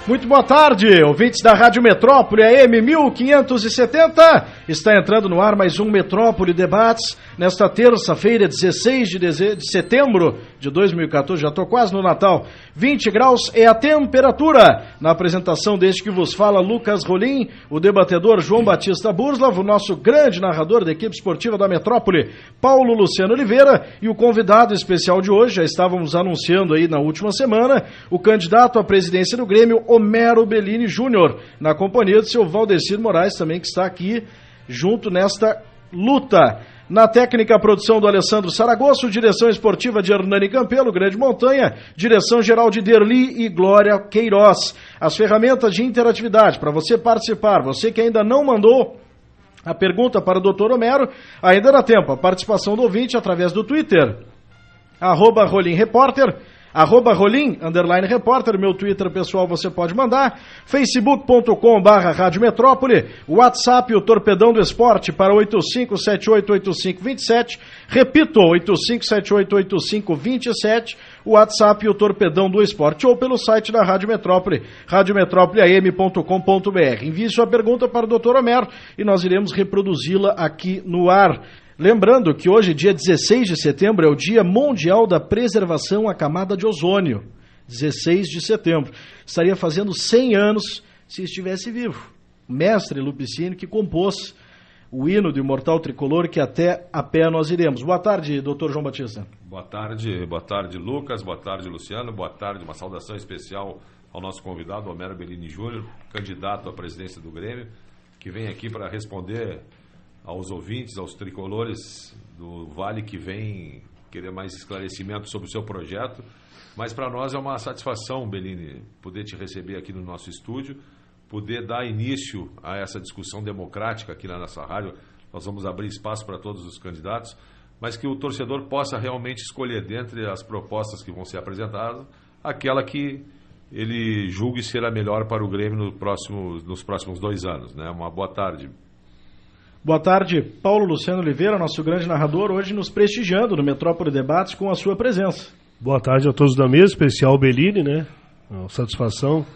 Muito boa tarde, ouvintes da Rádio Metrópole, AM 1570. Está entrando no ar mais um Metrópole Debates, nesta terça-feira, 16 de setembro de 2014, já estou quase no Natal. 20 graus é a temperatura. Na apresentação deste que vos fala, Lucas Rolim, o debatedor João Batista Burslav, o nosso grande narrador da equipe esportiva da Metrópole, Paulo Luciano Oliveira, e o convidado especial de hoje, já estávamos anunciando aí na última semana, o candidato à presidência do Grêmio, Homero Bellini Júnior, na companhia do seu Valdecir Moraes, também que está aqui junto nesta luta. Na técnica, a produção do Alessandro Saragosso, direção esportiva de Hernani Campelo, Grande Montanha, direção geral de Derli e Glória Queiroz. As ferramentas de interatividade para você participar, você que ainda não mandou a pergunta para o Dr. Homero, ainda dá tempo. A participação do ouvinte através do Twitter, @RolimRepórter, @Rolim_Repórter, meu Twitter pessoal você pode mandar, facebook.com/Rádio Metrópole, WhatsApp, o Torpedão do Esporte para 85788527, repito, 85788527, WhatsApp, o Torpedão do Esporte, ou pelo site da Rádio Metrópole, radiometrópoleam.com.br. Envie sua pergunta para o Dr. Homero e nós iremos reproduzi-la aqui no ar. Lembrando que hoje, dia 16 de setembro, é o Dia Mundial da Preservação à Camada de Ozônio. 16 de setembro. Estaria fazendo 100 anos se estivesse vivo. O mestre Lupicínio que compôs o hino do Imortal Tricolor, que até a pé nós iremos. Boa tarde, doutor João Batista. Boa tarde, Lucas, boa tarde, Luciano, boa tarde, uma saudação especial ao nosso convidado, Homero Bellini Júnior, candidato à presidência do Grêmio, que vem aqui para responder aos ouvintes, aos tricolores do Vale que vem querer mais esclarecimento sobre o seu projeto. Mas para nós é uma satisfação, Bellini, poder te receber aqui no nosso estúdio, poder dar início a essa discussão democrática aqui na nossa rádio. Nós vamos abrir espaço para todos os candidatos, mas que o torcedor possa realmente escolher dentre as propostas que vão ser apresentadas aquela que ele julgue ser a melhor para o Grêmio nos próximos 2 anos, né? Uma boa tarde. Boa tarde, Paulo Luciano Oliveira, nosso grande narrador, hoje nos prestigiando no Metrópole Debates com a sua presença. Boa tarde a todos da mesa, especial o Bellini, né? Uma satisfação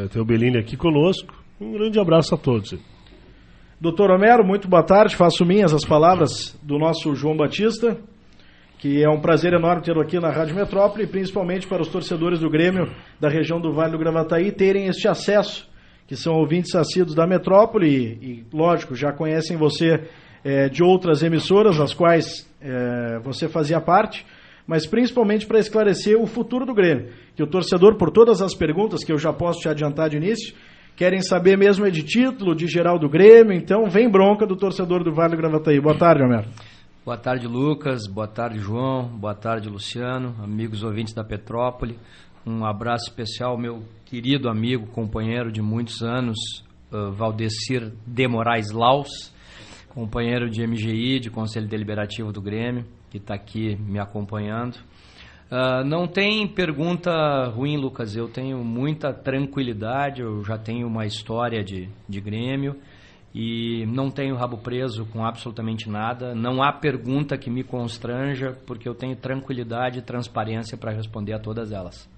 ter o Bellini aqui conosco. Um grande abraço a todos. Doutor Homero, muito boa tarde, faço minhas as palavras do nosso João Batista, que é um prazer enorme tê-lo aqui na Rádio Metrópole, principalmente para os torcedores do Grêmio da região do Vale do Gravataí terem este acesso, que são ouvintes assíduos da Metrópole e lógico, já conhecem você de outras emissoras, das quais você fazia parte, mas principalmente para esclarecer o futuro do Grêmio, que o torcedor, por todas as perguntas que eu já posso te adiantar de início, querem saber mesmo de título, de geral do Grêmio, então vem bronca do torcedor do Vale do Gravataí. Boa tarde, Homero. Boa tarde, Lucas, boa tarde, João, boa tarde, Luciano, amigos ouvintes da Petrópole. Um abraço especial ao meu querido amigo, companheiro de muitos anos, Valdecir de Moraes Laus, companheiro de MGI, de Conselho Deliberativo do Grêmio, que está aqui me acompanhando. Não tem pergunta ruim, Lucas, eu tenho muita tranquilidade, eu já tenho uma história de Grêmio e não tenho rabo preso com absolutamente nada. Não há pergunta que me constranja, porque eu tenho tranquilidade e transparência para responder a todas elas.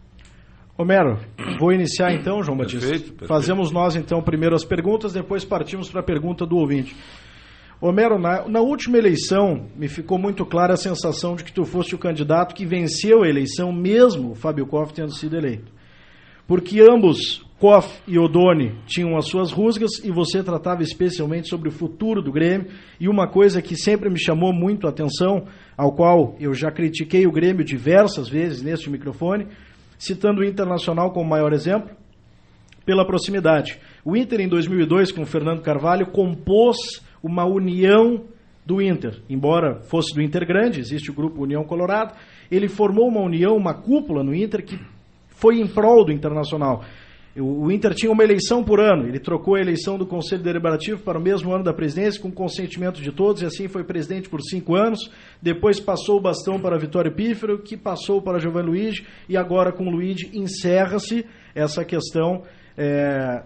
Homero, vou iniciar então, João Batista. Perfeito. Fazemos nós então primeiro as perguntas, depois partimos para a pergunta do ouvinte. Homero, na última eleição me ficou muito clara a sensação de que tu foste o candidato que venceu a eleição, mesmo o Fábio Koff tendo sido eleito. Porque ambos, Koff e Odoni, tinham as suas rusgas e você tratava especialmente sobre o futuro do Grêmio. E uma coisa que sempre me chamou muito a atenção, ao qual eu já critiquei o Grêmio diversas vezes neste microfone, citando o Internacional como maior exemplo, pela proximidade. O Inter, em 2002, com o Fernando Carvalho, compôs uma união do Inter. Embora fosse do Inter grande, existe o grupo União Colorado, ele formou uma união, uma cúpula no Inter que foi em prol do Internacional. O Inter tinha uma eleição por ano, ele trocou a eleição do Conselho Deliberativo para o mesmo ano da presidência, com consentimento de todos, e assim foi presidente por 5 anos, depois passou o bastão para Vitório Pífero, que passou para Giovanni Luigi, e agora com o Luigi encerra-se essa questão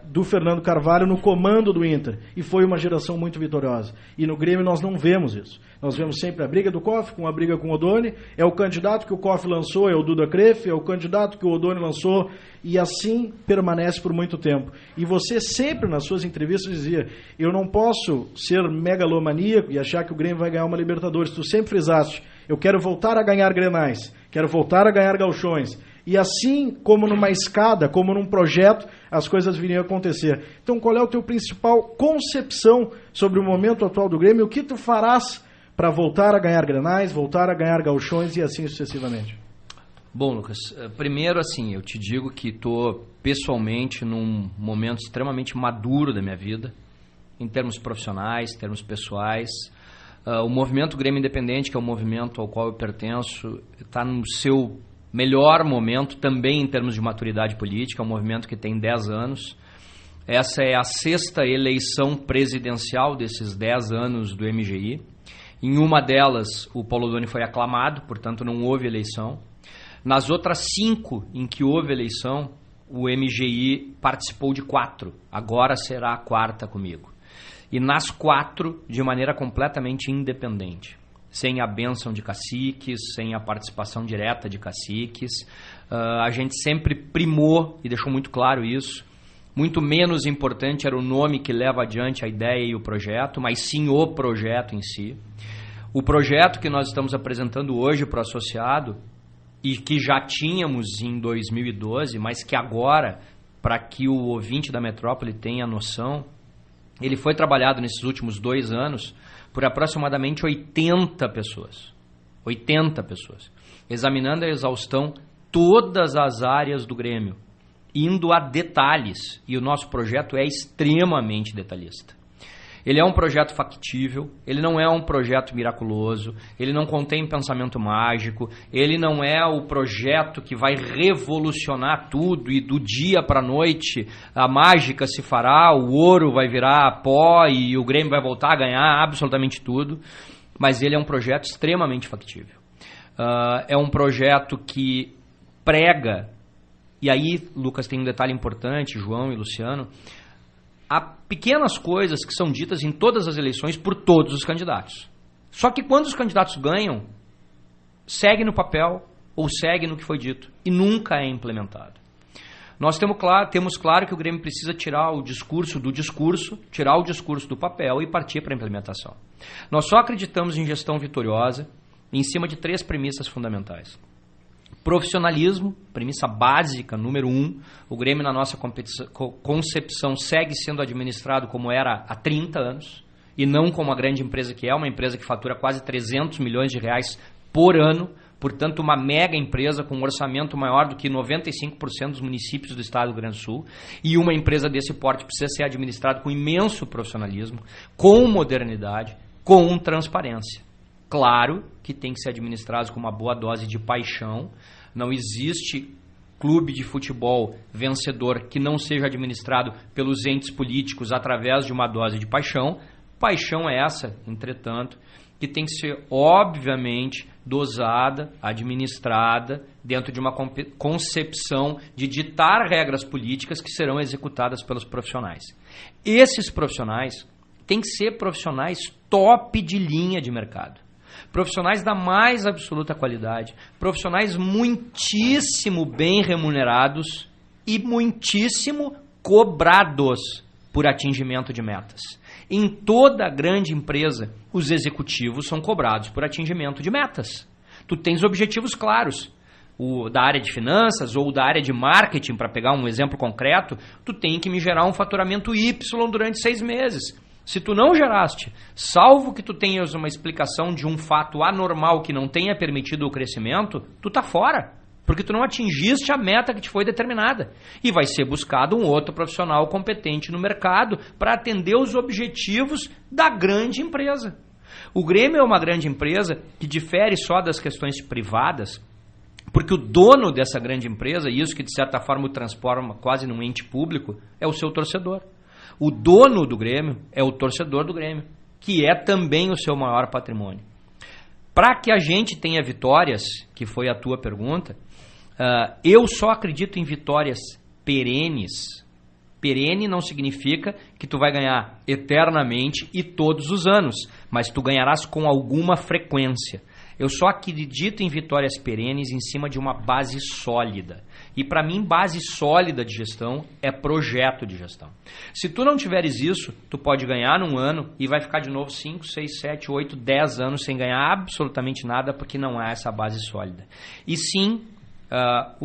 do Fernando Carvalho no comando do Inter, e foi uma geração muito vitoriosa. E no Grêmio nós não vemos isso. Nós vemos sempre a briga do Koff com a briga com o Odoni, é o candidato que o Koff lançou, é o Duda Kreff, é o candidato que o Odoni lançou, e assim permanece por muito tempo. E você sempre nas suas entrevistas dizia, eu não posso ser megalomaníaco e achar que o Grêmio vai ganhar uma Libertadores. Tu sempre frisaste, eu quero voltar a ganhar Grenais, quero voltar a ganhar Gauchões. E assim como numa escada, como num projeto, as coisas viriam a acontecer. Então, qual é o teu principal concepção sobre o momento atual do Grêmio? O que tu farás para voltar a ganhar Grenais, voltar a ganhar Gauchões e assim sucessivamente? Bom, Lucas, primeiro assim, eu te digo que estou pessoalmente num momento extremamente maduro da minha vida, em termos profissionais, em termos pessoais. O movimento Grêmio Independente, que é o movimento ao qual eu pertenço, está no seu melhor momento também em termos de maturidade política, é um movimento que tem 10 anos. Essa é a 6ª eleição presidencial desses 10 anos do MGI. Em uma delas, o Paulo Odoni foi aclamado, portanto não houve eleição. Nas outras 5 em que houve eleição, o MGI participou de 4. Agora será a 4ª comigo. E nas 4, de maneira completamente independente. Sem a bênção de caciques, sem a participação direta de caciques. A gente sempre primou, e deixou muito claro isso, muito menos importante era o nome que leva adiante a ideia e o projeto, mas sim o projeto em si. O projeto que nós estamos apresentando hoje para o associado, e que já tínhamos em 2012, mas que agora, para que o ouvinte da Metrópole tenha noção, ele foi trabalhado nesses últimos 2 anos por aproximadamente 80 pessoas. 80 pessoas. Examinando a exaustão todas as áreas do Grêmio, indo a detalhes. E o nosso projeto é extremamente detalhista. Ele é um projeto factível, ele não é um projeto miraculoso, ele não contém pensamento mágico, ele não é o projeto que vai revolucionar tudo e do dia para a noite a mágica se fará, o ouro vai virar pó e o Grêmio vai voltar a ganhar absolutamente tudo, mas ele é um projeto extremamente factível. É um projeto que prega, e aí, Lucas, tem um detalhe importante, João e Luciano, há pequenas coisas que são ditas em todas as eleições por todos os candidatos. Só que quando os candidatos ganham, segue no papel ou segue no que foi dito e nunca é implementado. Nós temos claro que o Grêmio precisa tirar o discurso do discurso, tirar o discurso do papel e partir para a implementação. Nós só acreditamos em gestão vitoriosa em cima de 3 premissas fundamentais. Profissionalismo, premissa básica, número 1. O Grêmio, na nossa concepção, segue sendo administrado como era há 30 anos e não como a grande empresa que é, uma empresa que fatura quase 300 milhões de reais por ano, portanto uma mega empresa com um orçamento maior do que 95% dos municípios do estado do Rio Grande do Sul, e uma empresa desse porte precisa ser administrada com imenso profissionalismo, com modernidade, com transparência. Claro que tem que ser administrado com uma boa dose de paixão. Não existe clube de futebol vencedor que não seja administrado pelos entes políticos através de uma dose de paixão. Paixão é essa, entretanto, que tem que ser, obviamente, dosada, administrada, dentro de uma concepção de ditar regras políticas que serão executadas pelos profissionais. Esses profissionais têm que ser profissionais top de linha de mercado. Profissionais da mais absoluta qualidade, profissionais muitíssimo bem remunerados e muitíssimo cobrados por atingimento de metas. Em toda grande empresa, os executivos são cobrados por atingimento de metas. Tu tens objetivos claros. Da área de finanças ou da área de marketing, para pegar um exemplo concreto, tu tem que me gerar um faturamento Y durante 6 meses. Se tu não geraste, salvo que tu tenhas uma explicação de um fato anormal que não tenha permitido o crescimento, tu tá fora, porque tu não atingiste a meta que te foi determinada. E vai ser buscado um outro profissional competente no mercado para atender os objetivos da grande empresa. O Grêmio é uma grande empresa que difere só das questões privadas, porque o dono dessa grande empresa, e isso que de certa forma o transforma quase num ente público, é o seu torcedor. O dono do Grêmio é o torcedor do Grêmio, que é também o seu maior patrimônio. Para que a gente tenha vitórias, que foi a tua pergunta, eu só acredito em vitórias perenes Perene não significa que tu vai ganhar eternamente e todos os anos, mas tu ganharás com alguma frequência. Eu só acredito em vitórias perenes em cima de uma base sólida. E para mim, base sólida de gestão é projeto de gestão. Se tu não tiveres isso, tu pode ganhar num ano e vai ficar de novo 5, 6, 7, 8, 10 anos sem ganhar absolutamente nada porque não há essa base sólida. E sim, a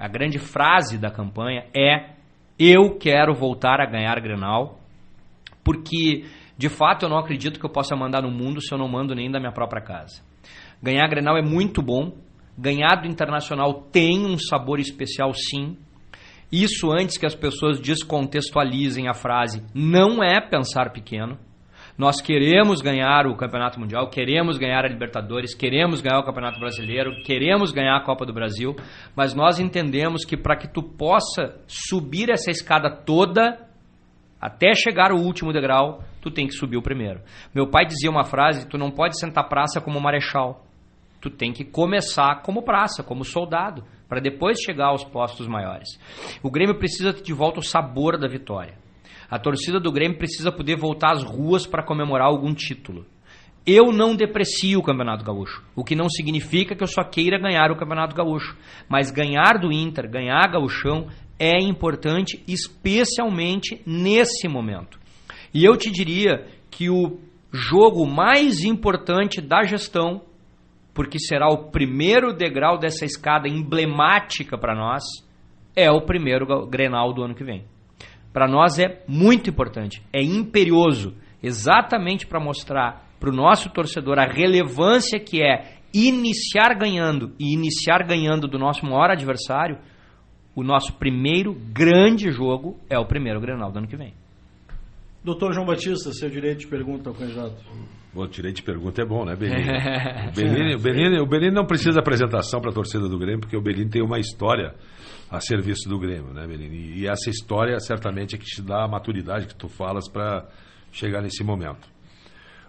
grande frase da campanha é: eu quero voltar a ganhar Grenal, porque de fato eu não acredito que eu possa mandar no mundo se eu não mando nem da minha própria casa. Ganhar Grenal é muito bom, ganhar do Internacional tem um sabor especial sim. Isso antes que as pessoas descontextualizem a frase, não é pensar pequeno. Nós queremos ganhar o Campeonato Mundial, queremos ganhar a Libertadores, queremos ganhar o Campeonato Brasileiro, queremos ganhar a Copa do Brasil, mas nós entendemos que para que tu possa subir essa escada toda, até chegar ao último degrau, tu tem que subir o primeiro. Meu pai dizia uma frase: tu não pode sentar praça como marechal, tu tem que começar como praça, como soldado, para depois chegar aos postos maiores. O Grêmio precisa de volta o sabor da vitória. A torcida do Grêmio precisa poder voltar às ruas para comemorar algum título. Eu não deprecio o Campeonato Gaúcho, o que não significa que eu só queira ganhar o Campeonato Gaúcho. Mas ganhar do Inter, ganhar Gaúchão, é importante, especialmente nesse momento. E eu te diria que o jogo mais importante da gestão, porque será o primeiro degrau dessa escada emblemática para nós, é o primeiro Grenal do ano que vem. Para nós é muito importante, é imperioso, exatamente para mostrar para o nosso torcedor a relevância que é iniciar ganhando e iniciar ganhando do nosso maior adversário. O nosso primeiro grande jogo é o primeiro Grenal do ano que vem. Doutor João Batista, seu direito de pergunta ao candidato. O direito de pergunta é bom, né, Bellini? O Bellini não precisa de apresentação para a torcida do Grêmio, porque o Bellini tem uma história a serviço do Grêmio, né, Bellini? E essa história certamente é que te dá a maturidade que tu falas para chegar nesse momento.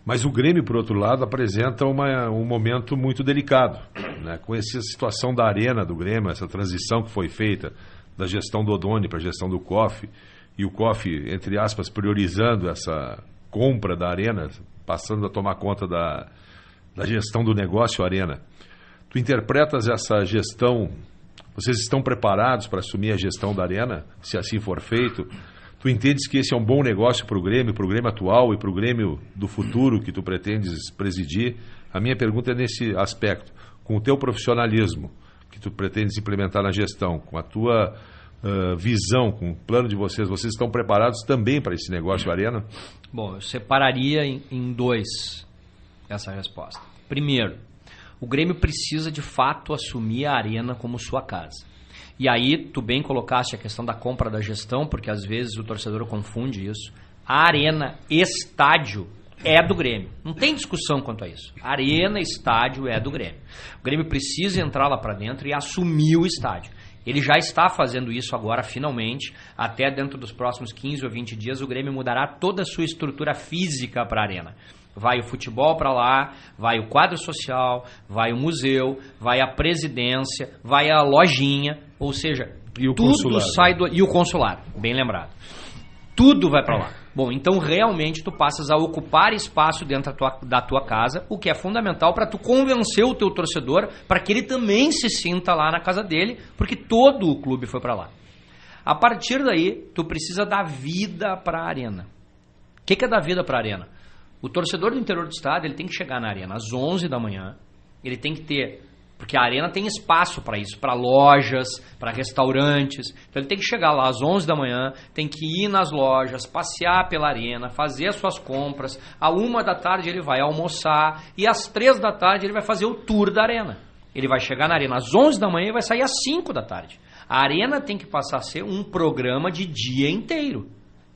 Mas o Grêmio, por outro lado, apresenta um momento muito delicado, né? Com essa situação da arena do Grêmio, essa transição que foi feita da gestão do Odoni para a gestão do COF, e o COF, entre aspas, priorizando essa compra da arena, passando a tomar conta da gestão do negócio arena. Tu interpretas essa gestão, vocês estão preparados para assumir a gestão da arena, se assim for feito? Tu entendes que esse é um bom negócio para o Grêmio atual e para o Grêmio do futuro que tu pretendes presidir? A minha pergunta é nesse aspecto. Com o teu profissionalismo que tu pretendes implementar na gestão, com a tua visão, com o plano de vocês estão preparados também para esse negócio arena? Bom, eu separaria em dois essa resposta. Primeiro, o Grêmio precisa de fato assumir a arena como sua casa. E aí, tu bem colocaste a questão da compra da gestão, porque às vezes o torcedor confunde isso. A arena, estádio, é do Grêmio. Não tem discussão quanto a isso. Arena, estádio é do Grêmio. O Grêmio precisa entrar lá para dentro e assumir o estádio. Ele já está fazendo isso agora, finalmente. Até dentro dos próximos 15 ou 20 dias, o Grêmio mudará toda a sua estrutura física para a arena. Vai o futebol para lá, vai o quadro social, vai o museu, vai a presidência, vai a lojinha, ou seja, tudo sai do... E o consulado, bem lembrado. Tudo vai para lá. Bom, então realmente tu passas a ocupar espaço dentro da tua casa, o que é fundamental para tu convencer o teu torcedor para que ele também se sinta lá na casa dele, porque todo o clube foi para lá. A partir daí, tu precisa dar vida para a arena. O que é dar vida para a arena? O torcedor do interior do estado, ele tem que chegar na arena às 11 da manhã, ele tem que ter... Porque a arena tem espaço para isso, para lojas, para restaurantes. Então ele tem que chegar lá às 11 da manhã, tem que ir nas lojas, passear pela arena, fazer as suas compras. À 1 da tarde ele vai almoçar e às 3 da tarde ele vai fazer o tour da arena. Ele vai chegar na arena às 11 da manhã e vai sair às 5 da tarde. A arena tem que passar a ser um programa de dia inteiro.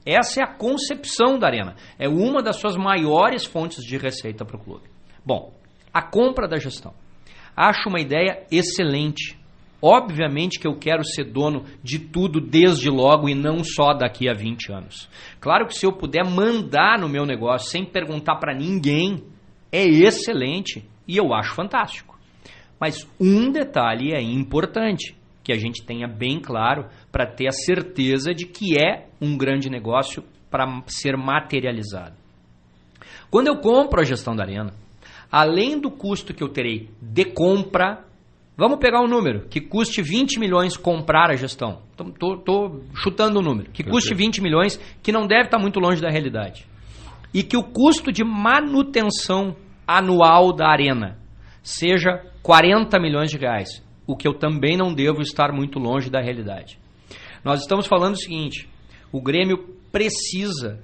Essa é a concepção da arena. É uma das suas maiores fontes de receita para o clube. Bom, a compra da gestão. Acho uma ideia excelente. Obviamente que eu quero ser dono de tudo desde logo e não só daqui a 20 anos. Claro que se eu puder mandar no meu negócio sem perguntar para ninguém, é excelente e eu acho fantástico. Mas um detalhe é importante, que a gente tenha bem claro para ter a certeza de que é um grande negócio para ser materializado. Quando eu compro a gestão da Arena, além do custo que eu terei de compra, vamos pegar um número, que custe 20 milhões comprar a gestão. Estou chutando um número, que custe 20 milhões, que não deve estar muito longe da realidade. E que o custo de manutenção anual da Arena seja 40 milhões de reais, o que eu também não devo estar muito longe da realidade. Nós estamos falando o seguinte, o Grêmio precisa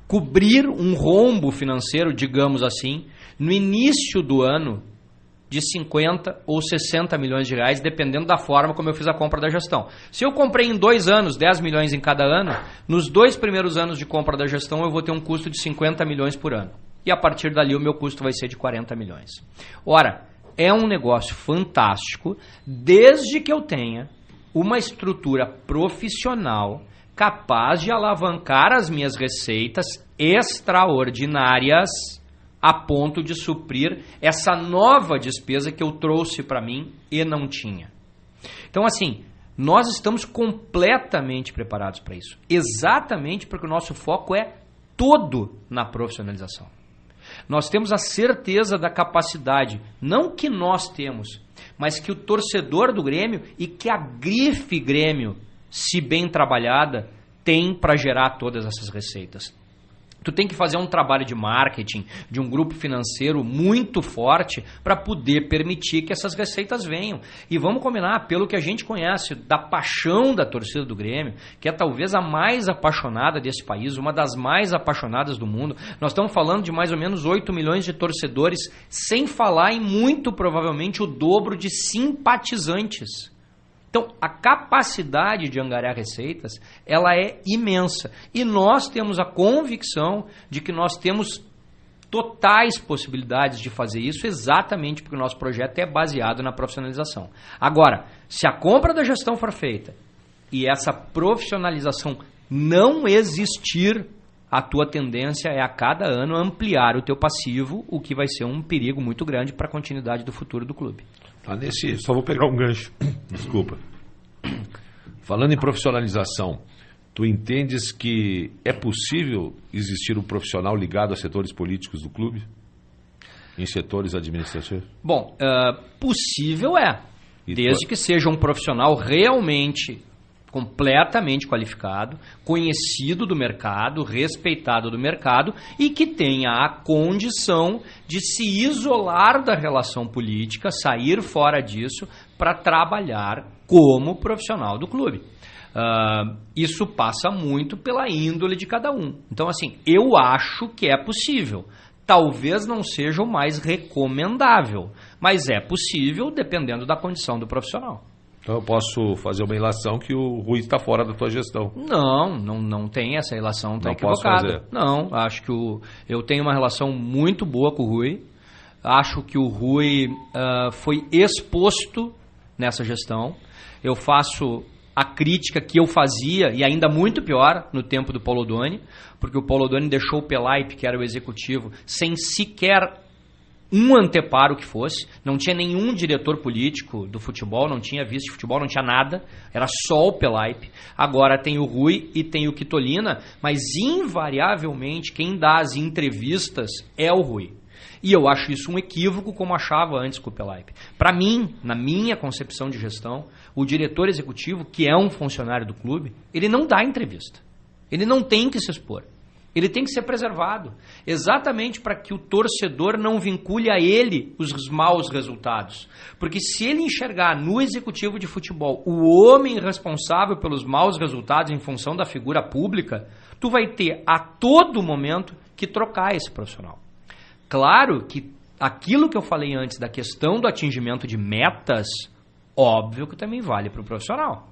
cobrir um rombo financeiro, digamos assim, no início do ano de 50 ou 60 milhões de reais, dependendo da forma como eu fiz a compra da gestão. Se eu comprei em 2 anos, 10 milhões em cada ano, nos 2 primeiros anos de compra da gestão eu vou ter um custo de 50 milhões por ano. E a partir dali o meu custo vai ser de 40 milhões. Ora, é um negócio fantástico, desde que eu tenha uma estrutura profissional capaz de alavancar as minhas receitas extraordinárias a ponto de suprir essa nova despesa que eu trouxe para mim e não tinha. Então, assim, nós estamos completamente preparados para isso. Exatamente porque o nosso foco é todo na profissionalização. Nós temos a certeza da capacidade, não que nós temos, mas que o torcedor do Grêmio e que a grife Grêmio, se bem trabalhada, tem para gerar todas essas receitas. Tu tem que fazer um trabalho de marketing, de um grupo financeiro muito forte para poder permitir que essas receitas venham. E vamos combinar, pelo que a gente conhece da paixão da torcida do Grêmio, que é talvez a mais apaixonada desse país, uma das mais apaixonadas do mundo. Nós estamos falando de mais ou menos 8 milhões de torcedores, sem falar em muito provavelmente o dobro de simpatizantes. Então, a capacidade de angariar receitas, ela é imensa. E nós temos a convicção de que nós temos totais possibilidades de fazer isso, exatamente porque o nosso projeto é baseado na profissionalização. Agora, se a compra da gestão for feita e essa profissionalização não existir, a tua tendência é a cada ano ampliar o teu passivo, o que vai ser um perigo muito grande para a continuidade do futuro do clube. Só vou pegar um gancho. Desculpa. Falando em profissionalização, tu entendes que é possível existir um profissional ligado a setores políticos do clube? Em setores administrativos? Bom, possível é. Desde que seja um profissional realmente completamente qualificado, conhecido do mercado, respeitado do mercado e que tenha a condição de se isolar da relação política, sair fora disso para trabalhar como profissional do clube. Isso passa muito pela índole de cada um. Então, assim, eu acho que é possível. Talvez não seja o mais recomendável, mas é possível dependendo da condição do profissional. Então eu posso fazer uma ilação que o Rui está fora da tua gestão. Não tem essa ilação, está equivocada. Não, acho que eu tenho uma relação muito boa com o Rui. Acho que o Rui foi exposto nessa gestão. Eu faço a crítica que eu fazia, e ainda muito pior, no tempo do Paulo Odoni, porque o Paulo Odoni deixou o Pelaipe, que era o executivo, sem sequer um anteparo que fosse, não tinha nenhum diretor político do futebol, não tinha vice de futebol, não tinha nada, era só o Pelaipe. Agora tem o Rui e tem o Quitolina, mas invariavelmente quem dá as entrevistas é o Rui. E eu acho isso um equívoco, como achava antes com o Pelaipe. Para mim, na minha concepção de gestão, o diretor executivo, que é um funcionário do clube, ele não dá entrevista. Ele não tem que se expor. Ele tem que ser preservado, exatamente para que o torcedor não vincule a ele os maus resultados. Porque se ele enxergar no executivo de futebol o homem responsável pelos maus resultados em função da figura pública, tu vai ter a todo momento que trocar esse profissional. Claro que aquilo que eu falei antes da questão do atingimento de metas, óbvio que também vale para o profissional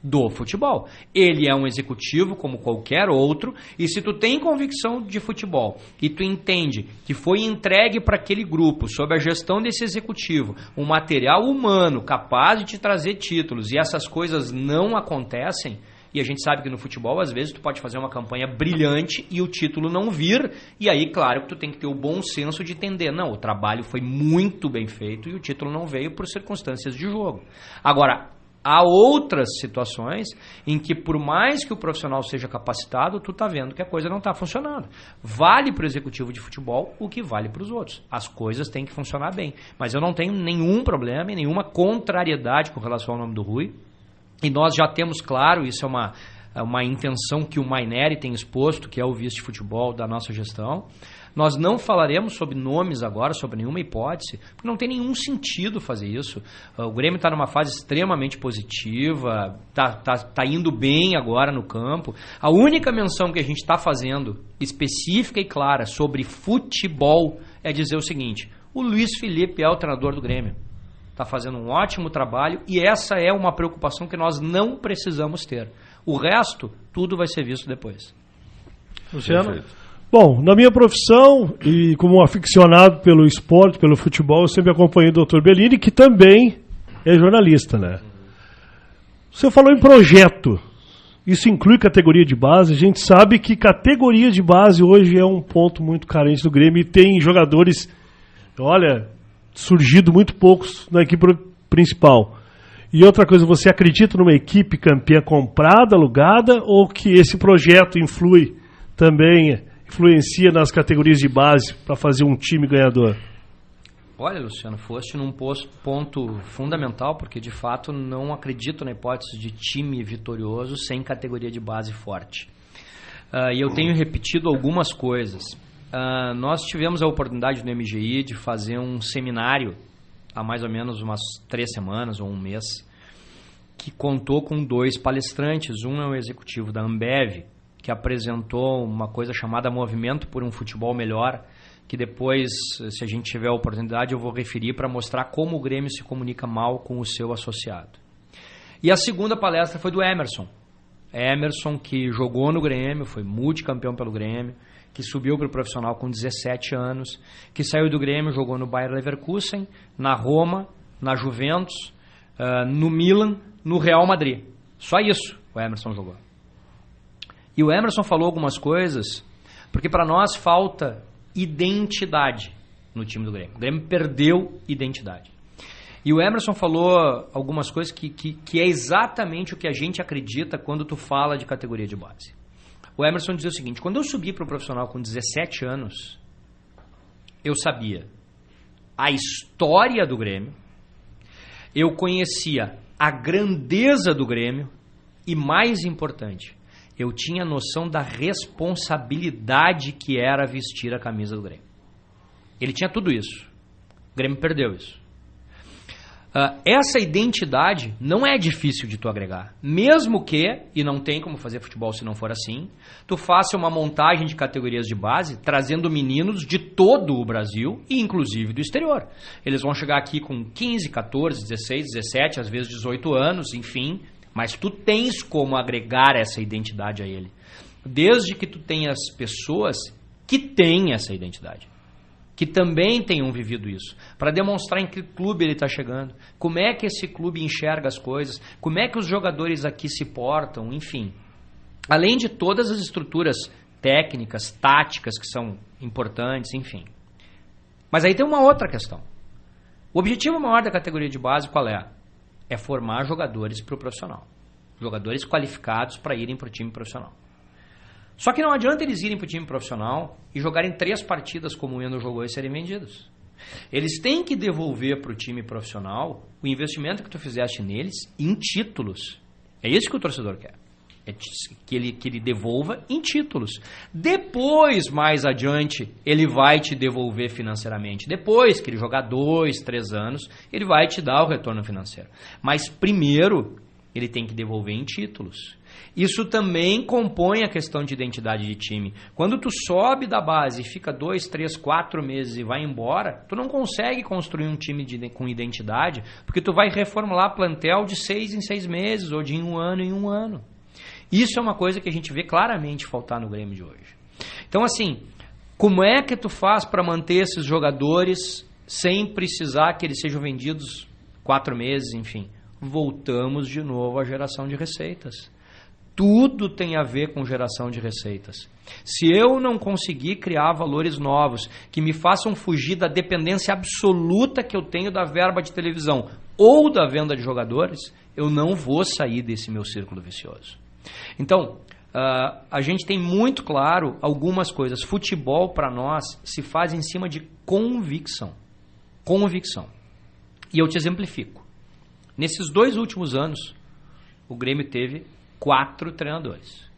do futebol. Ele é um executivo como qualquer outro, e se tu tem convicção de futebol e tu entende que foi entregue para aquele grupo, sob a gestão desse executivo, um material humano capaz de te trazer títulos e essas coisas não acontecem, E a gente sabe que no futebol, às vezes, tu pode fazer uma campanha brilhante e o título não vir, e aí, claro, que tu tem que ter o bom senso de entender, não, o trabalho foi muito bem feito e o título não veio por circunstâncias de jogo. Agora, há outras situações em que, por mais que o profissional seja capacitado, tu tá vendo que a coisa não está funcionando. Vale para o executivo de futebol o que vale para os outros. As coisas têm que funcionar bem. Mas eu não tenho nenhum problema e nenhuma contrariedade com relação ao nome do Rui. E nós já temos claro, isso é uma intenção que o Maineri tem exposto, que é o vice de futebol da nossa gestão. Nós não falaremos sobre nomes agora, sobre nenhuma hipótese, porque não tem nenhum sentido fazer isso. O Grêmio está numa fase extremamente positiva, tá indo bem agora no campo. A única menção que a gente está fazendo, específica e clara, sobre futebol, é dizer o seguinte: o Luiz Felipe é o treinador do Grêmio. Está fazendo um ótimo trabalho e essa é uma preocupação que nós não precisamos ter. O resto, tudo vai ser visto depois. Luciano? Perfeito. Bom, na minha profissão e como aficionado pelo esporte, pelo futebol, eu sempre acompanhei o Dr. Bellini, que também é jornalista, né? Você falou em projeto. Isso inclui categoria de base. A gente sabe que categoria de base hoje é um ponto muito carente do Grêmio e tem jogadores, olha, surgido muito poucos na equipe principal. E outra coisa, você acredita numa equipe campeã comprada, alugada, ou que esse projeto influencia nas categorias de base para fazer um time ganhador? Olha, Luciano, foste num ponto fundamental, porque de fato não acredito na hipótese de time vitorioso sem categoria de base forte. E eu tenho repetido algumas coisas. Nós tivemos a oportunidade no MGI de fazer um seminário há mais ou menos umas 3 semanas ou um mês, que contou com 2 palestrantes. Um é o executivo da Ambev, que apresentou uma coisa chamada Movimento por um Futebol Melhor, que depois, se a gente tiver a oportunidade, eu vou referir para mostrar como o Grêmio se comunica mal com o seu associado. E a segunda palestra foi do Emerson. Emerson, que jogou no Grêmio, foi multicampeão pelo Grêmio, que subiu para o profissional com 17 anos, que saiu do Grêmio, jogou no Bayer Leverkusen, na Roma, na Juventus, no Milan, no Real Madrid. Só isso o Emerson jogou. E o Emerson falou algumas coisas, porque para nós falta identidade no time do Grêmio. O Grêmio perdeu identidade. E o Emerson falou algumas coisas que é exatamente o que a gente acredita quando tu fala de categoria de base. O Emerson dizia o seguinte: quando eu subi para o profissional com 17 anos, eu sabia a história do Grêmio, eu conhecia a grandeza do Grêmio e, mais importante, eu tinha noção da responsabilidade que era vestir a camisa do Grêmio. Ele tinha tudo isso. O Grêmio perdeu isso. Essa identidade não é difícil de tu agregar. Mesmo que, e não tem como fazer futebol se não for assim, tu faça uma montagem de categorias de base trazendo meninos de todo o Brasil e inclusive do exterior. Eles vão chegar aqui com 15, 14, 16, 17, às vezes 18 anos, enfim, mas tu tens como agregar essa identidade a ele. Desde que tu tenhas pessoas que têm essa identidade, que também tenham vivido isso, para demonstrar em que clube ele está chegando, como é que esse clube enxerga as coisas, como é que os jogadores aqui se portam, enfim. Além de todas as estruturas técnicas, táticas que são importantes, enfim. Mas aí tem uma outra questão. O objetivo maior da categoria de base qual é? É formar jogadores para o profissional. Jogadores qualificados para irem para o time profissional. Só que não adianta eles irem para o time profissional e jogarem 3 partidas como o Endo jogou e serem vendidos. Eles têm que devolver para o time profissional o investimento que tu fizeste neles em títulos. É isso que o torcedor quer. É que ele devolva em títulos. Depois, mais adiante, ele vai te devolver financeiramente. Depois que ele jogar 2, 3 anos, ele vai te dar o retorno financeiro. Mas primeiro, ele tem que devolver em títulos. Isso também compõe a questão de identidade de time. Quando tu sobe da base e fica 2, 3, 4 meses e vai embora, tu não consegue construir um time com identidade, porque tu vai reformular plantel de 6 em 6 meses ou de 1 ano em 1 ano. Isso é uma coisa que a gente vê claramente faltar no Grêmio de hoje. Então, assim, como é que tu faz para manter esses jogadores sem precisar que eles sejam vendidos 4 meses, enfim? Voltamos de novo à geração de receitas. Tudo tem a ver com geração de receitas. Se eu não conseguir criar valores novos que me façam fugir da dependência absoluta que eu tenho da verba de televisão ou da venda de jogadores, eu não vou sair desse meu círculo vicioso. Então, a gente tem muito claro algumas coisas. Futebol, para nós, se faz em cima de convicção. Convicção. E eu te exemplifico. Nesses 2 últimos anos, o Grêmio teve 4 treinadores.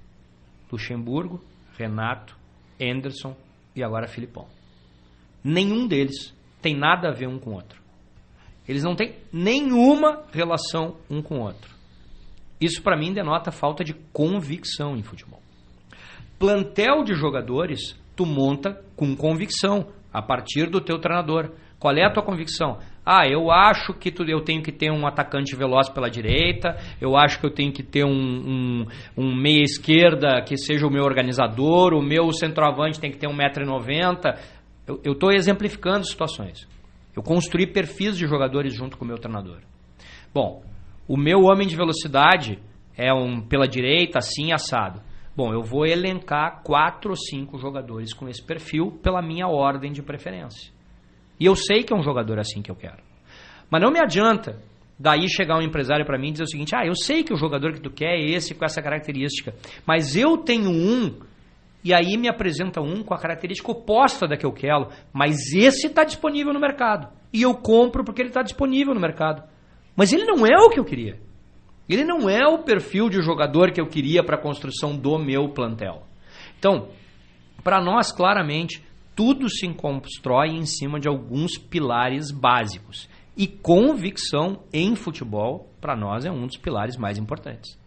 Luxemburgo, Renato, Anderson e agora Filipão. Nenhum deles tem nada a ver um com o outro. Eles não têm nenhuma relação um com o outro. Isso para mim denota falta de convicção em futebol. Plantel de jogadores tu monta com convicção a partir do teu treinador. Qual é a tua convicção? Eu acho que eu tenho que ter um atacante veloz pela direita, eu acho que eu tenho que ter um meia esquerda que seja o meu organizador, o meu centroavante tem que ter 1,90 m. Eu estou exemplificando situações. Eu construí perfis de jogadores junto com o meu treinador. Bom, o meu homem de velocidade é pela direita, assim, assado. Bom, eu vou elencar 4 ou 5 jogadores com esse perfil pela minha ordem de preferência. E eu sei que é um jogador assim que eu quero. Mas não me adianta daí chegar um empresário para mim e dizer o seguinte: eu sei que o jogador que tu quer é esse com essa característica, mas eu tenho e aí me apresenta com a característica oposta da que eu quero, mas esse está disponível no mercado. E eu compro porque ele está disponível no mercado. Mas ele não é o que eu queria. Ele não é o perfil de jogador que eu queria para a construção do meu plantel. Então, para nós, claramente, tudo se constrói em cima de alguns pilares básicos. E convicção em futebol, para nós, é um dos pilares mais importantes.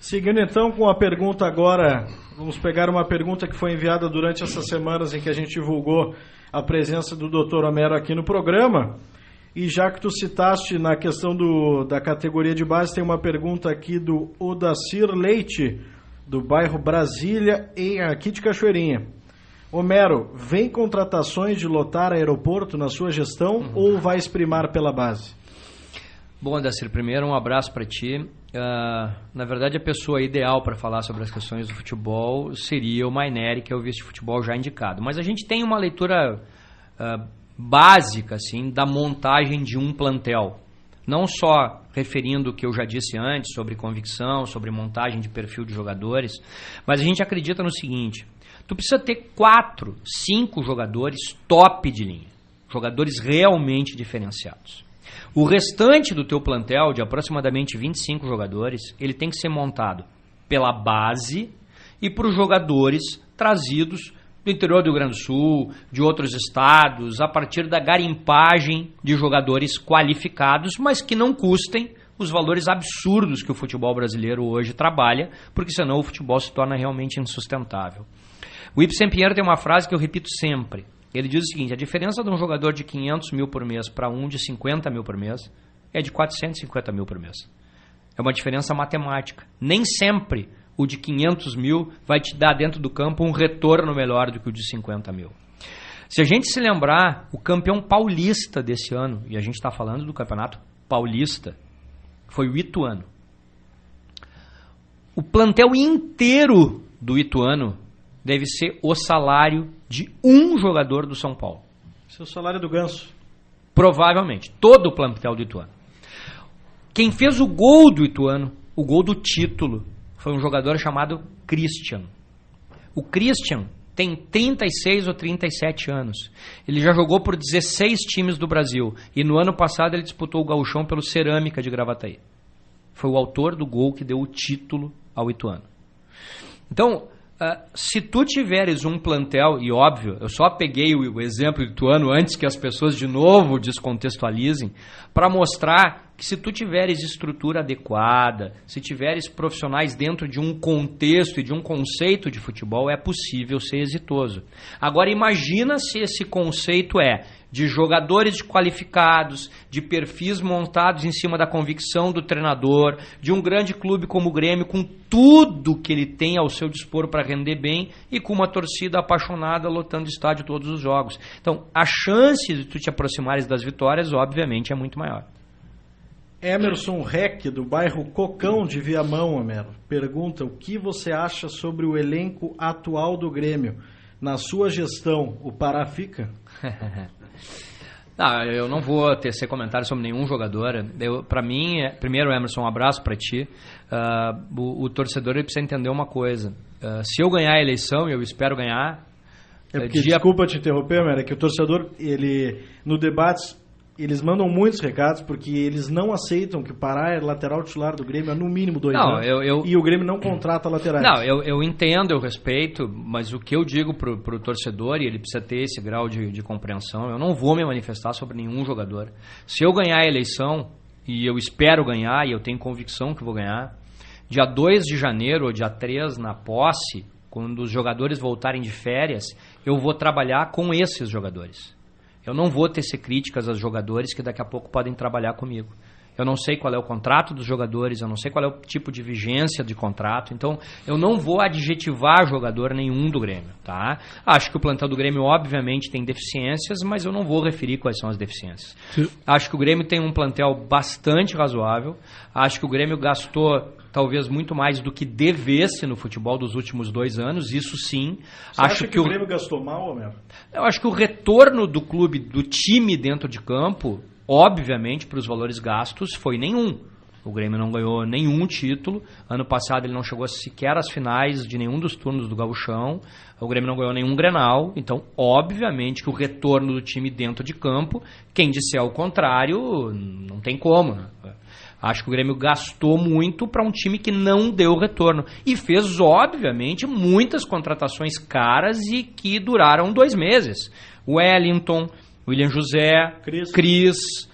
Seguindo então com a pergunta agora, vamos pegar uma pergunta que foi enviada durante essas semanas em que a gente divulgou a presença do Dr. Homero aqui no programa. E já que tu citaste na questão da categoria de base, tem uma pergunta aqui do Odacir Leite, do bairro Brasília, aqui de Cachoeirinha. Homero, vem contratações de lotar aeroporto na sua gestão ou vai exprimar pela base? Bom, Odacir, primeiro um abraço para ti. Na verdade, a pessoa ideal para falar sobre as questões do futebol seria o Maineri, que é o vice-futebol já indicado. Mas a gente tem uma leitura básica assim, da montagem de um plantel. Não só referindo o que eu já disse antes sobre convicção, sobre montagem de perfil de jogadores, mas a gente acredita no seguinte: tu precisa ter 4, 5 jogadores top de linha, jogadores realmente diferenciados. O restante do teu plantel, de aproximadamente 25 jogadores, ele tem que ser montado pela base e por jogadores trazidos do interior do Rio Grande do Sul, de outros estados, a partir da garimpagem de jogadores qualificados, mas que não custem os valores absurdos que o futebol brasileiro hoje trabalha, porque senão o futebol se torna realmente insustentável. O Ibsen Pinheiro tem uma frase que eu repito sempre. Ele diz o seguinte: a diferença de um jogador de 500 mil por mês para um de 50 mil por mês é de 450 mil por mês. É uma diferença matemática. Nem sempre o de 500 mil vai te dar dentro do campo um retorno melhor do que o de 50 mil. Se a gente se lembrar, o campeão paulista desse ano, e a gente está falando do campeonato paulista, foi o Ituano. O plantel inteiro do Ituano deve ser o salário de um jogador do São Paulo. Esse é o salário do Ganso. Provavelmente. Todo o plantel do Ituano. Quem fez o gol do Ituano, o gol do título, foi um jogador chamado Christian. O Christian tem 36 ou 37 anos. Ele já jogou por 16 times do Brasil. E no ano passado ele disputou o Gauchão pelo Cerâmica de Gravataí. Foi o autor do gol que deu o título ao Ituano. Então, se tu tiveres um plantel, e óbvio, eu só peguei o exemplo do Ituano antes que as pessoas de novo descontextualizem, para mostrar que se tu tiveres estrutura adequada, se tiveres profissionais dentro de um contexto e de um conceito de futebol, é possível ser exitoso. Agora imagina se esse conceito é de jogadores qualificados, de perfis montados em cima da convicção do treinador, de um grande clube como o Grêmio, com tudo que ele tem ao seu dispor para render bem e com uma torcida apaixonada lotando estádio todos os jogos. Então, a chance de tu te aproximares das vitórias, obviamente, é muito maior. Emerson Reck, do bairro Cocão de Viamão, Homero, pergunta o que você acha sobre o elenco atual do Grêmio. Na sua gestão, o Pará fica? Não, eu não vou tecer comentário sobre nenhum jogador. Para mim, primeiro, Emerson, um abraço para ti. O torcedor ele precisa entender uma coisa. Se eu ganhar a eleição, e eu espero ganhar... Desculpa te interromper, Homero, é que o torcedor, no debate... Eles mandam muitos recados porque eles não aceitam que o Pará é lateral titular do Grêmio há no mínimo 2 anos. E o Grêmio não contrata laterais. Não, eu entendo, eu respeito, mas o que eu digo pro torcedor, e ele precisa ter esse grau de compreensão, eu não vou me manifestar sobre nenhum jogador. Se eu ganhar a eleição, e eu espero ganhar, e eu tenho convicção que vou ganhar, dia 2 de janeiro ou dia 3, na posse, quando os jogadores voltarem de férias, eu vou trabalhar com esses jogadores. Eu não vou tecer críticas aos jogadores que daqui a pouco podem trabalhar comigo. Eu não sei qual é o contrato dos jogadores, eu não sei qual é o tipo de vigência de contrato, então eu não vou adjetivar jogador nenhum do Grêmio, tá? Acho que o plantel do Grêmio obviamente tem deficiências, mas eu não vou referir quais são as deficiências. Sim. Acho que o Grêmio tem um plantel bastante razoável, acho que o Grêmio gastou talvez muito mais do que devesse no futebol dos últimos 2 anos, isso sim. Você acha que o Grêmio gastou mal, Homero? Eu acho que o retorno do clube, do time dentro de campo, obviamente, para os valores gastos, foi nenhum. O Grêmio não ganhou nenhum título. Ano passado ele não chegou sequer às finais de nenhum dos turnos do Gauchão. O Grêmio não ganhou nenhum Grenal. Então, obviamente, que o retorno do time dentro de campo, quem disser o contrário, não tem como, né? Acho que o Grêmio gastou muito para um time que não deu retorno. E fez, obviamente, muitas contratações caras e que duraram 2 meses. Wellington, William José, Cris,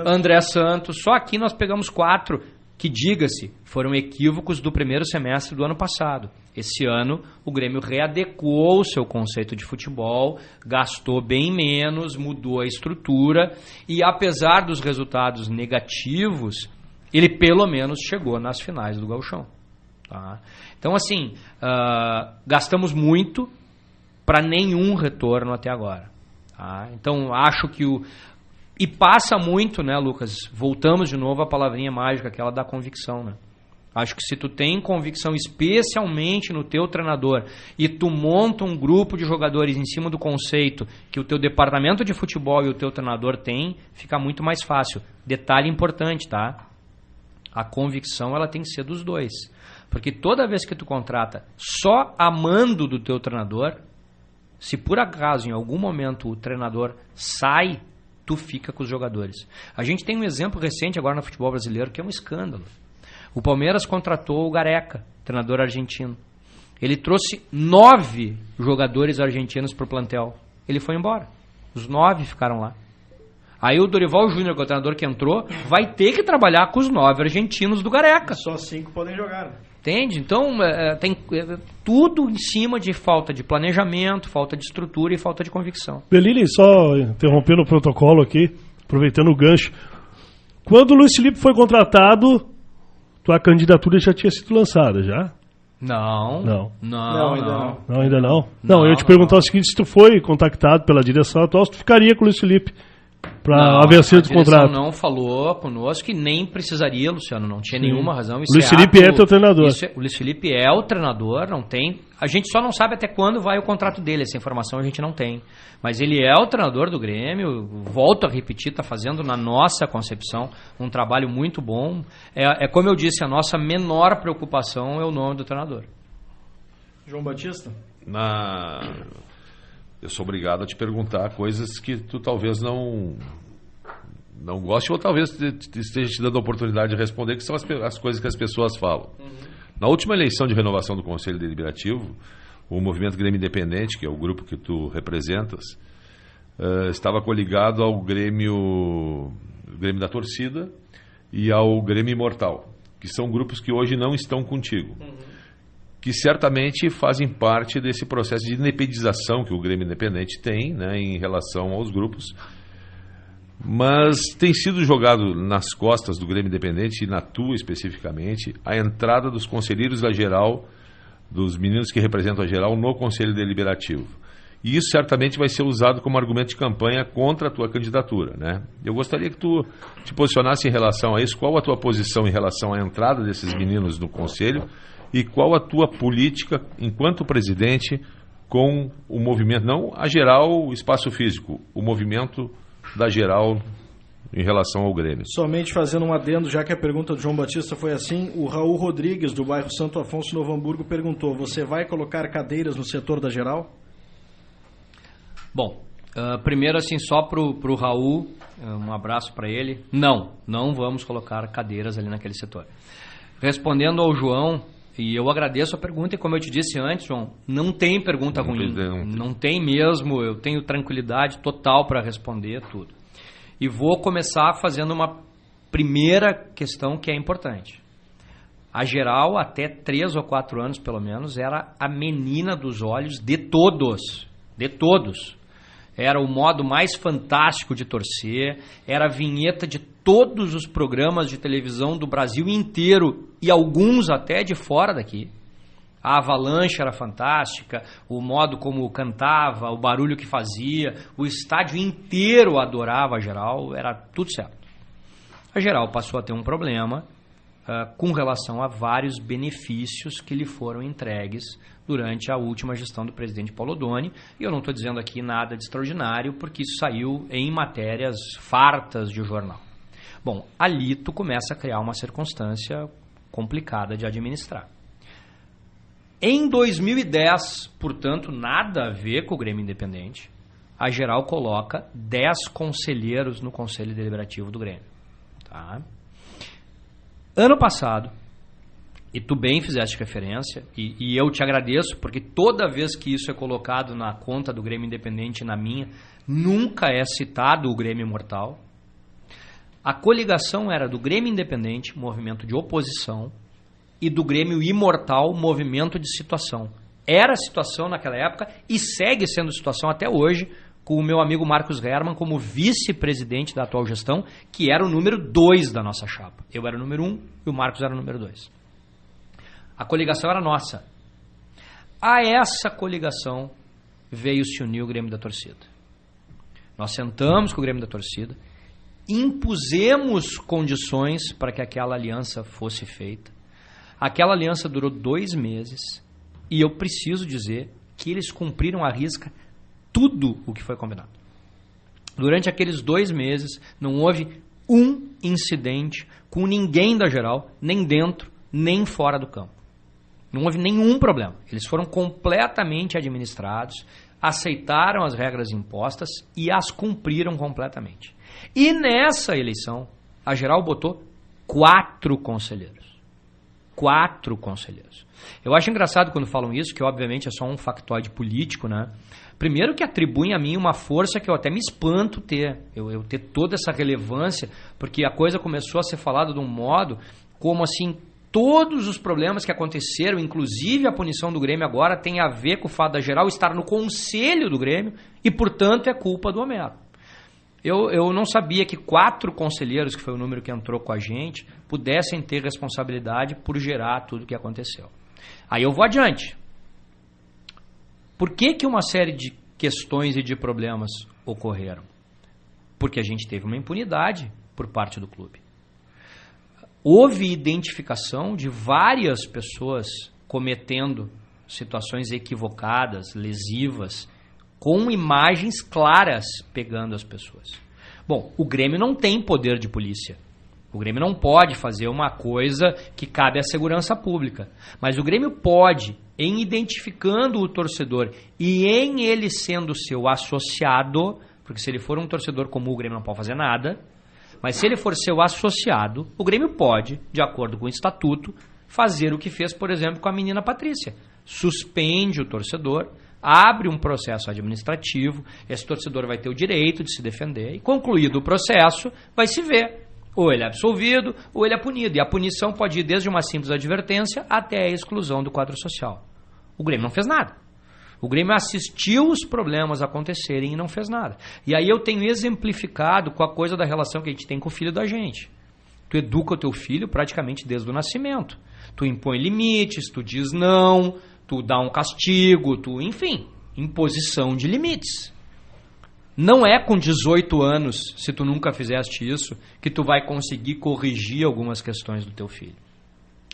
André Santos. Só aqui nós pegamos 4 que, diga-se, foram equívocos do primeiro semestre do ano passado. Esse ano o Grêmio readequou o seu conceito de futebol, gastou bem menos, mudou a estrutura e, apesar dos resultados negativos, ele pelo menos chegou nas finais do Gauchão. Tá? Então, assim, gastamos muito para nenhum retorno até agora. Tá? Então, acho que E passa muito, né, Lucas? Voltamos de novo à palavrinha mágica, aquela da convicção, né? Acho que se tu tem convicção, especialmente no teu treinador, e tu monta um grupo de jogadores em cima do conceito que o teu departamento de futebol e o teu treinador tem, fica muito mais fácil. Detalhe importante, tá? A convicção, ela tem que ser dos dois. Porque toda vez que tu contrata só a mando do teu treinador, se por acaso, em algum momento, o treinador sai, tu fica com os jogadores. A gente tem um exemplo recente agora no futebol brasileiro, que é um escândalo. O Palmeiras contratou o Gareca, treinador argentino. Ele trouxe 9 jogadores argentinos para o plantel. Ele foi embora. Os 9 ficaram lá. Aí o Dorival Júnior, que é o treinador que entrou, vai ter que trabalhar com os 9 argentinos do Gareca. Só 5 podem jogar. Entende? Então, tem tudo em cima de falta de planejamento, falta de estrutura e falta de convicção. Bellini, só interrompendo o protocolo aqui, aproveitando o gancho. Quando o Luiz Felipe foi contratado, tua candidatura já tinha sido lançada, já? Não, ainda não. Não, eu ia te perguntar o seguinte, se tu foi contactado pela direção atual, se tu ficaria com o Luiz Felipe para a vencida do contrato. A direção não falou conosco e nem precisaria, Luciano, não tinha nenhuma razão. O Luiz Felipe é teu treinador. O Luiz Felipe é o treinador, não tem... A gente só não sabe até quando vai o contrato dele, essa informação a gente não tem. Mas ele é o treinador do Grêmio, volto a repetir, está fazendo na nossa concepção um trabalho muito bom. É como eu disse, a nossa menor preocupação é o nome do treinador. João Batista? Eu sou obrigado a te perguntar coisas que tu talvez não goste ou talvez esteja te dando a oportunidade de responder, que são as coisas que as pessoas falam. Na última eleição de renovação do Conselho Deliberativo, o Movimento Grêmio Independente, que é o grupo que tu representas, estava coligado ao Grêmio da Torcida e ao Grêmio Imortal, que são grupos que hoje não estão contigo. Que certamente fazem parte desse processo de independização que o Grêmio Independente tem, né, em relação aos grupos. Mas tem sido jogado nas costas do Grêmio Independente, e na tua especificamente, a entrada dos conselheiros da geral, dos meninos que representam a geral, no Conselho Deliberativo. E isso certamente vai ser usado como argumento de campanha contra a tua candidatura, né? Eu gostaria que tu te posicionasse em relação a isso. Qual a tua posição em relação à entrada desses meninos no Conselho e qual a tua política enquanto presidente com o movimento, não a Geral Espaço Físico, o movimento da Geral em relação ao Grêmio? Somente fazendo um adendo, já que a pergunta do João Batista foi assim, o Raul Rodrigues, do bairro Santo Afonso, Novo Hamburgo, perguntou: você vai colocar cadeiras no setor da Geral? Bom, primeiro assim, só pro Raul, um abraço para ele. Não vamos colocar cadeiras ali naquele setor. Respondendo ao João, e eu agradeço a pergunta, e como eu te disse antes, João, não tem pergunta ruim, não tem mesmo, eu tenho tranquilidade total para responder tudo. E vou começar fazendo uma primeira questão que é importante. A Geral, até 3 ou 4 anos pelo menos, era a menina dos olhos de todos. De todos. Era o modo mais fantástico de torcer, era a vinheta de todos os programas de televisão do Brasil inteiro e alguns até de fora daqui. A Avalanche era fantástica, o modo como cantava, o barulho que fazia, o estádio inteiro adorava a Geral, era tudo certo. A Geral passou a ter um problema com relação a vários benefícios que lhe foram entregues durante a última gestão do presidente Paulo Odoni. E eu não estou dizendo aqui nada de extraordinário, porque isso saiu em matérias fartas de jornal. Bom, ali tu começa a criar uma circunstância complicada de administrar. Em 2010, portanto, nada a ver com o Grêmio Independente, a Geral coloca 10 conselheiros no Conselho Deliberativo do Grêmio. Tá? Ano passado, e tu bem fizeste referência, e eu te agradeço, porque toda vez que isso é colocado na conta do Grêmio Independente e na minha, nunca é citado o Grêmio Imortal. A coligação era do Grêmio Independente, movimento de oposição, e do Grêmio Imortal, movimento de situação. Era situação naquela época e segue sendo situação até hoje, com o meu amigo Marcos Herman como vice-presidente da atual gestão, que era o número 2 da nossa chapa. Eu era o número 1 e o Marcos era o número 2. A coligação era nossa. A essa coligação veio se unir o Grêmio da Torcida. Nós sentamos com o Grêmio da Torcida, impusemos condições para que aquela aliança fosse feita. Aquela aliança durou 2 meses e eu preciso dizer que eles cumpriram à risca tudo o que foi combinado. Durante aqueles 2 meses não houve um incidente com ninguém da Geral, nem dentro, nem fora do campo. Não houve nenhum problema. Eles foram completamente administrados, aceitaram as regras impostas e as cumpriram completamente. E nessa eleição, a Geral botou 4 conselheiros. 4 conselheiros. Eu acho engraçado quando falam isso, que obviamente é só um factoide político, né? Primeiro que atribuem a mim uma força que eu até me espanto ter. Eu ter toda essa relevância, porque a coisa começou a ser falada de um modo como assim, todos os problemas que aconteceram, inclusive a punição do Grêmio agora, tem a ver com o fato da Geral estar no conselho do Grêmio e, portanto, é culpa do Homero. Eu não sabia que 4 conselheiros, que foi o número que entrou com a gente, pudessem ter responsabilidade por gerar tudo o que aconteceu. Aí eu vou adiante. Por que uma série de questões e de problemas ocorreram? Porque a gente teve uma impunidade por parte do clube. Houve identificação de várias pessoas cometendo situações equivocadas, lesivas, com imagens claras pegando as pessoas. Bom, o Grêmio não tem poder de polícia. O Grêmio não pode fazer uma coisa que cabe à segurança pública. Mas o Grêmio pode, em identificando o torcedor e em ele sendo seu associado, porque se ele for um torcedor comum, o Grêmio não pode fazer nada, mas se ele for seu associado, o Grêmio pode, de acordo com o estatuto, fazer o que fez, por exemplo, com a menina Patrícia. Suspende o torcedor, abre um processo administrativo, esse torcedor vai ter o direito de se defender e, concluído o processo, vai se ver. Ou ele é absolvido, ou ele é punido. E a punição pode ir desde uma simples advertência até a exclusão do quadro social. O Grêmio não fez nada. O Grêmio assistiu os problemas acontecerem e não fez nada. E aí eu tenho exemplificado com a coisa da relação que a gente tem com o filho da gente. Tu educa o teu filho praticamente desde o nascimento. Tu impõe limites, tu diz não, tu dá um castigo, enfim, imposição de limites. Não é com 18 anos, se tu nunca fizeste isso, que tu vai conseguir corrigir algumas questões do teu filho.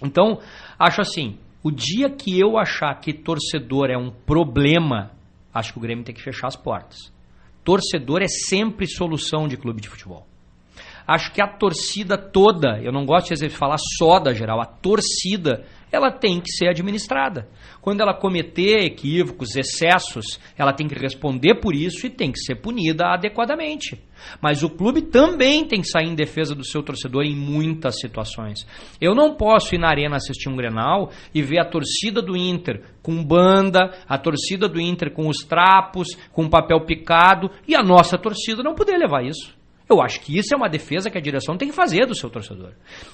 Então, acho assim, o dia que eu achar que torcedor é um problema, acho que o Grêmio tem que fechar as portas. Torcedor é sempre solução de clube de futebol. Acho que a torcida toda, eu não gosto de falar só da geral, a torcida, ela tem que ser administrada. Quando ela cometer equívocos, excessos, ela tem que responder por isso e tem que ser punida adequadamente. Mas o clube também tem que sair em defesa do seu torcedor em muitas situações. Eu não posso ir na arena assistir um Grenal e ver a torcida do Inter com banda, a torcida do Inter com os trapos, com papel picado, e a nossa torcida não poder levar isso. Eu acho que isso é uma defesa que a direção tem que fazer do seu torcedor.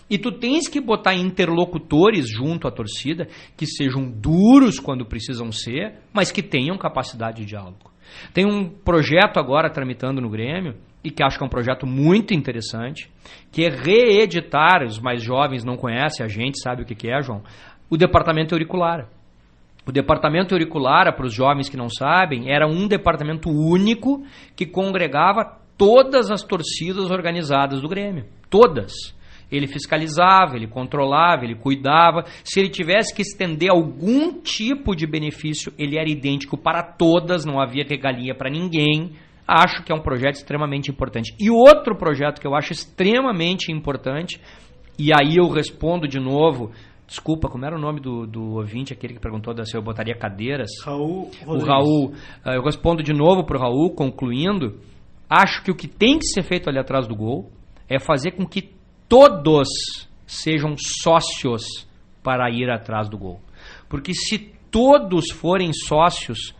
E tu tens que botar interlocutores junto à torcida que sejam duros quando precisam ser, mas que tenham capacidade de diálogo. Tem um projeto agora tramitando no Grêmio, e que acho que é um projeto muito interessante, que é reeditar, os mais jovens não conhecem, a gente sabe o que é, João, o departamento auricular. O departamento auricular, para os jovens que não sabem, era um departamento único que congregava todas as torcidas organizadas do Grêmio. Todas. Ele fiscalizava, ele controlava, ele cuidava. Se ele tivesse que estender algum tipo de benefício, ele era idêntico para todas, não havia regalia para ninguém. Acho que é um projeto extremamente importante. E outro projeto que eu acho extremamente importante, e aí eu respondo de novo, desculpa, como era o nome do ouvinte, aquele que perguntou se eu botaria cadeiras? Raul Rodrigues. O Raul. Eu respondo de novo para o Raul, concluindo. Acho que o que tem que ser feito ali atrás do gol é fazer com que todos sejam sócios para ir atrás do gol. Porque se todos forem sócios,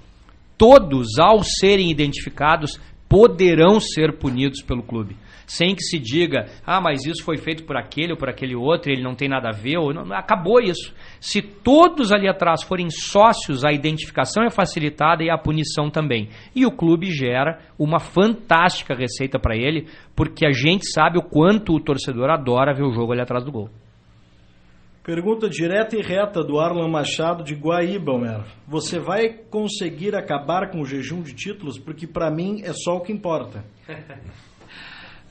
todos, ao serem identificados, poderão ser punidos pelo clube. Sem que se diga, mas isso foi feito por aquele ou por aquele outro, ele não tem nada a ver, ou não, acabou isso. Se todos ali atrás forem sócios, a identificação é facilitada e a punição também. E o clube gera uma fantástica receita para ele, porque a gente sabe o quanto o torcedor adora ver o jogo ali atrás do gol. Pergunta direta e reta do Arlan Machado de Guaíba, Homero. Você vai conseguir acabar com o jejum de títulos? Porque para mim é só o que importa.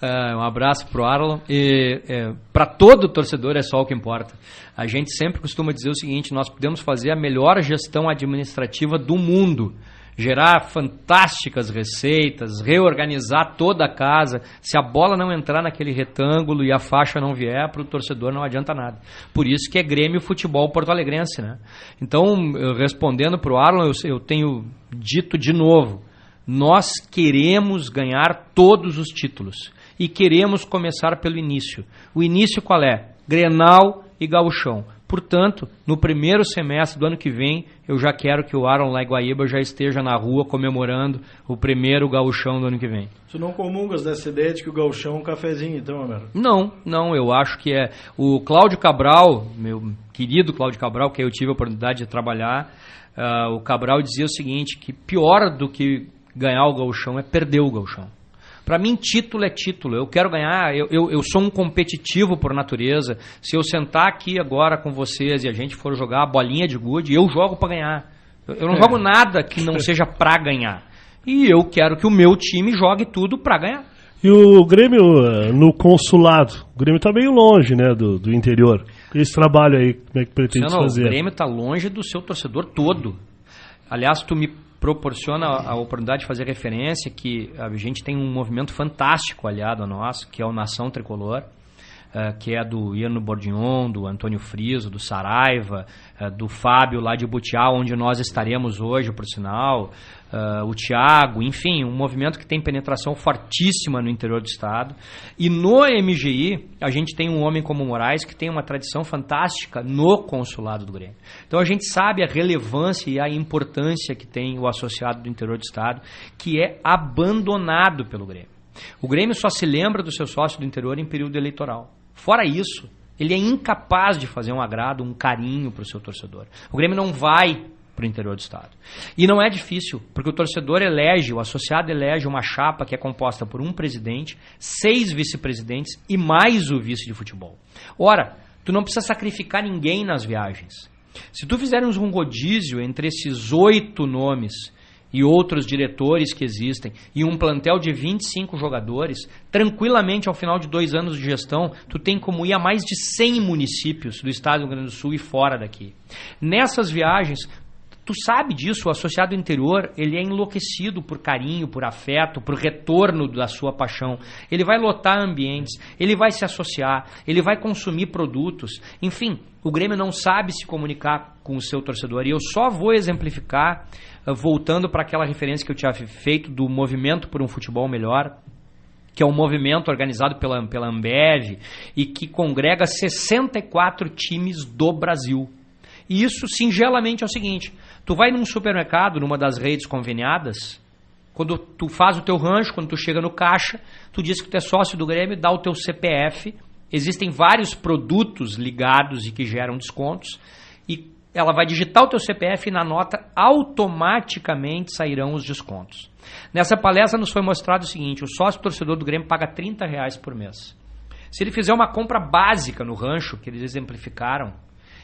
Um abraço pro Arlan. Para todo torcedor é só o que importa. A gente sempre costuma dizer o seguinte: nós podemos fazer a melhor gestão administrativa do mundo, gerar fantásticas receitas, reorganizar toda a casa. Se a bola não entrar naquele retângulo e a faixa não vier, para o torcedor não adianta nada. Por isso que é Grêmio Futebol porto-alegrense, né? Então, respondendo para o Arlan, eu tenho dito de novo, nós queremos ganhar todos os títulos e queremos começar pelo início. O início qual é? Grenal e Gauchão. Portanto, no primeiro semestre do ano que vem, eu já quero que o Arlan lá em Guaíba já esteja na rua comemorando o primeiro Gauchão do ano que vem. Tu não comungas dessa ideia de que o Gauchão é um cafezinho, então, Homero? Não, eu acho que é. O Cláudio Cabral, meu querido Cláudio Cabral, que eu tive a oportunidade de trabalhar, o Cabral dizia o seguinte, que pior do que ganhar o Gauchão é perder o Gauchão. Para mim, título é título. Eu quero ganhar. Eu sou um competitivo por natureza. Se eu sentar aqui agora com vocês e a gente for jogar a bolinha de gude, eu jogo para ganhar. Eu não jogo nada que não seja para ganhar. E eu quero que o meu time jogue tudo para ganhar. E o Grêmio no consulado? O Grêmio está meio longe, né, do interior. Esse trabalho aí, como é que pretende fazer? O Grêmio está longe do seu torcedor todo. Aliás, tu me proporciona a oportunidade de fazer referência que a gente tem um movimento fantástico aliado a nós, que é o Nação Tricolor, que é do Iano Bordignon, do Antônio Friso, do Saraiva, do Fábio lá de Butiá, onde nós estaremos hoje, por sinal, o Thiago, enfim, um movimento que tem penetração fortíssima no interior do estado. E no MGI, a gente tem um homem como o Moraes, que tem uma tradição fantástica no consulado do Grêmio. Então a gente sabe a relevância e a importância que tem o associado do interior do estado, que é abandonado pelo Grêmio. O Grêmio só se lembra do seu sócio do interior em período eleitoral. Fora isso, ele é incapaz de fazer um agrado, um carinho para o seu torcedor. O Grêmio não vai para o interior do estado. E não é difícil, porque o torcedor elege, o associado elege uma chapa que é composta por um presidente, 6 vice-presidentes e mais o vice de futebol. Ora, tu não precisa sacrificar ninguém nas viagens. Se tu fizeres um rodízio entre esses 8 nomes e outros diretores que existem, e um plantel de 25 jogadores, tranquilamente ao final de 2 anos de gestão, tu tem como ir a mais de 100 municípios do estado do Rio Grande do Sul e fora daqui. Nessas viagens, tu sabe disso, o associado interior, ele é enlouquecido por carinho, por afeto, por retorno da sua paixão. Ele vai lotar ambientes, ele vai se associar, ele vai consumir produtos. Enfim, o Grêmio não sabe se comunicar com o seu torcedor. E eu só vou exemplificar, voltando para aquela referência que eu tinha feito do Movimento por um Futebol Melhor, que é um movimento organizado pela Ambev e que congrega 64 times do Brasil. E isso, singelamente, é o seguinte: tu vai num supermercado, numa das redes conveniadas, quando tu faz o teu rancho, quando tu chega no caixa, tu diz que tu é sócio do Grêmio, dá o teu CPF, existem vários produtos ligados e que geram descontos, e ela vai digitar o teu CPF e na nota automaticamente sairão os descontos. Nessa palestra nos foi mostrado o seguinte: o sócio torcedor do Grêmio paga R$30 por mês. Se ele fizer uma compra básica no rancho, que eles exemplificaram,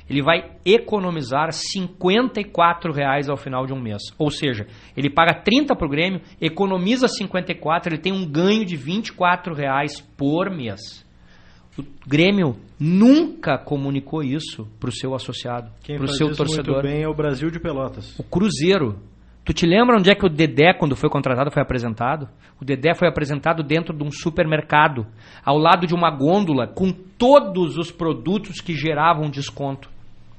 ele vai economizar R$54 ao final de um mês. Ou seja, ele paga 30 para o Grêmio, economiza 54, ele tem um ganho de R$24 por mês. O Grêmio nunca comunicou isso para o seu associado, para o seu torcedor. Muito bem é o Brasil de Pelotas. O Cruzeiro. Tu te lembra onde é que o Dedé, quando foi contratado, foi apresentado? O Dedé foi apresentado dentro de um supermercado, ao lado de uma gôndola, com todos os produtos que geravam desconto.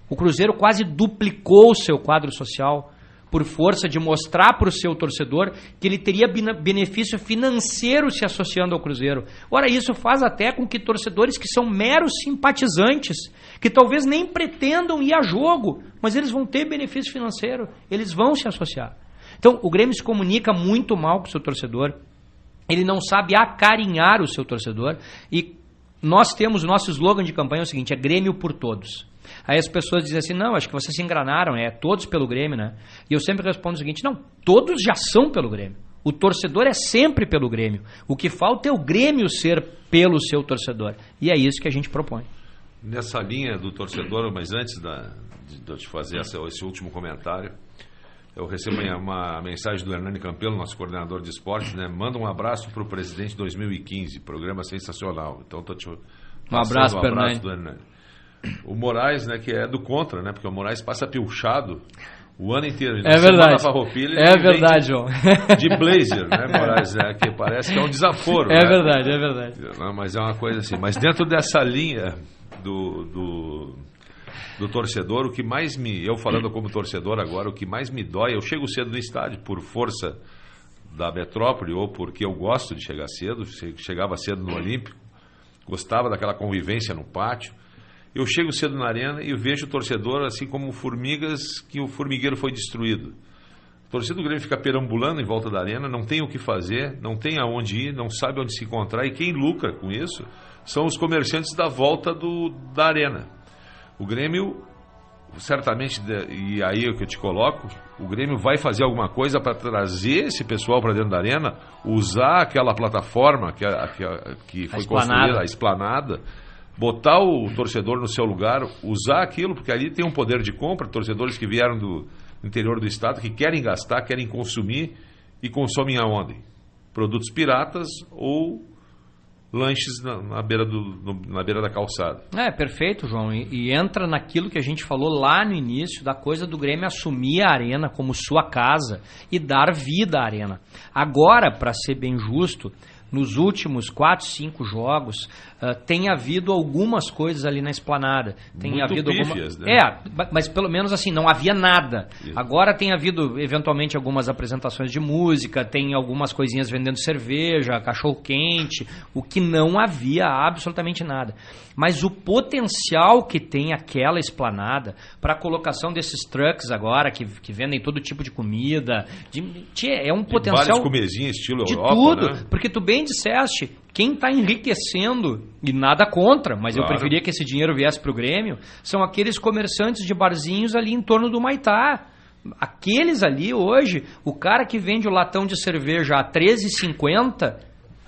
O Cruzeiro quase duplicou o seu quadro social por força de mostrar para o seu torcedor que ele teria benefício financeiro se associando ao Cruzeiro. Ora, isso faz até com que torcedores que são meros simpatizantes, que talvez nem pretendam ir a jogo, mas eles vão ter benefício financeiro, eles vão se associar. Então, o Grêmio se comunica muito mal com o seu torcedor, ele não sabe acarinhar o seu torcedor, e nós temos o nosso slogan de campanha é o seguinte: é Grêmio por todos. Aí as pessoas dizem assim: não, acho que vocês se enganaram, é todos pelo Grêmio, né? E eu sempre respondo o seguinte: não, todos já são pelo Grêmio. O torcedor é sempre pelo Grêmio. O que falta é o Grêmio ser pelo seu torcedor. E é isso que a gente propõe. Nessa linha do torcedor, mas antes de eu te fazer esse último comentário, eu recebo uma mensagem do Hernani Campelo, nosso coordenador de esportes, né? Manda um abraço para o presidente 2015, programa sensacional. Então, estou te um abraço do Hernani. O Moraes, né, que é do contra, né? Porque o Moraes passa pilchado o ano inteiro. É verdade. É verdade, João. De blazer, né, Moraes? Né, que parece que é um desaforo. É, né? Verdade, é verdade. Não, mas é uma coisa assim. Mas dentro dessa linha do torcedor, o que mais eu falando como torcedor agora, o que mais me dói, eu chego cedo no estádio por força da metrópole ou porque eu gosto de chegar cedo, chegava cedo no Olímpico, gostava daquela convivência no pátio. Eu chego cedo na arena e vejo o torcedor assim como formigas que o formigueiro foi destruído. O torcedor do Grêmio fica perambulando em volta da arena, não tem o que fazer, não tem aonde ir, não sabe onde se encontrar, e quem lucra com isso são os comerciantes da volta da arena. O Grêmio, certamente, e aí é o que eu te coloco, o Grêmio vai fazer alguma coisa para trazer esse pessoal para dentro da arena, usar aquela plataforma que foi construída, a esplanada, botar o torcedor no seu lugar, usar aquilo, porque ali tem um poder de compra, torcedores que vieram do interior do estado, que querem gastar, querem consumir, e consomem aonde? Produtos piratas ou lanches na beira da calçada. É, perfeito, João, e entra naquilo que a gente falou lá no início, da coisa do Grêmio assumir a arena como sua casa e dar vida à arena. Agora, para ser bem justo, nos últimos 4, 5 jogos, tem havido algumas coisas ali na esplanada. Tem muito havido pífias, né? mas pelo menos assim, não havia nada. Isso. Agora tem havido, eventualmente, algumas apresentações de música, tem algumas coisinhas vendendo cerveja, cachorro-quente, o que não havia absolutamente nada. Mas o potencial que tem aquela esplanada para a colocação desses trucks agora, que vendem todo tipo de comida, é um potencial... várias comezinhas estilo de Europa, tudo, né? Porque tu bem disseste, quem está enriquecendo, e nada contra, mas claro, eu preferia que esse dinheiro viesse para o Grêmio, são aqueles comerciantes de barzinhos ali em torno do Maitá. Aqueles ali hoje, o cara que vende o latão de cerveja a R$13,50,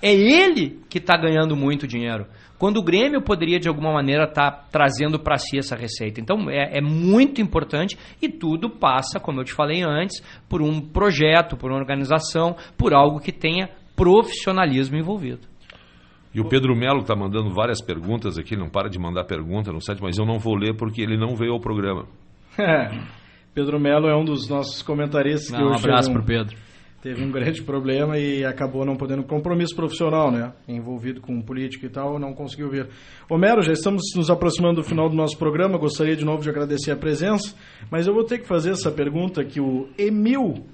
é ele que está ganhando muito dinheiro. quando o Grêmio poderia de alguma maneira estar trazendo para si essa receita. Então é muito importante e tudo passa, como eu te falei antes, por um projeto, por uma organização, por algo que tenha profissionalismo envolvido. E o Pedro Melo está mandando várias perguntas aqui, não para de mandar pergunta no site, mas eu não vou ler porque ele não veio ao programa. Pedro Melo é um dos nossos comentaristas que hoje um abraço para o Pedro. Teve um grande problema e acabou não podendo, compromisso profissional, né? Envolvido com política e tal, não conseguiu vir. Homero, já estamos nos aproximando do final do nosso programa, gostaria de novo de agradecer a presença, mas eu vou ter que fazer essa pergunta que o Emil,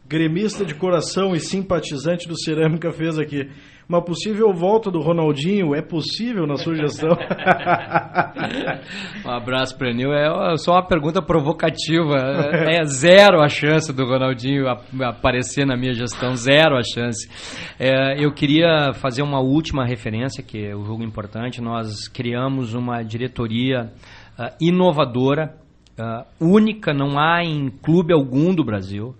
gremista de coração e simpatizante do Cerâmica, fez aqui. Uma possível volta do Ronaldinho é possível na sua gestão? Um abraço para o Enil. É só uma pergunta provocativa. É zero a chance do Ronaldinho aparecer na minha gestão, zero a chance. Eu queria fazer uma última referência, que é um jogo importante. Nós criamos uma diretoria inovadora, única, não há em clube algum do Brasil,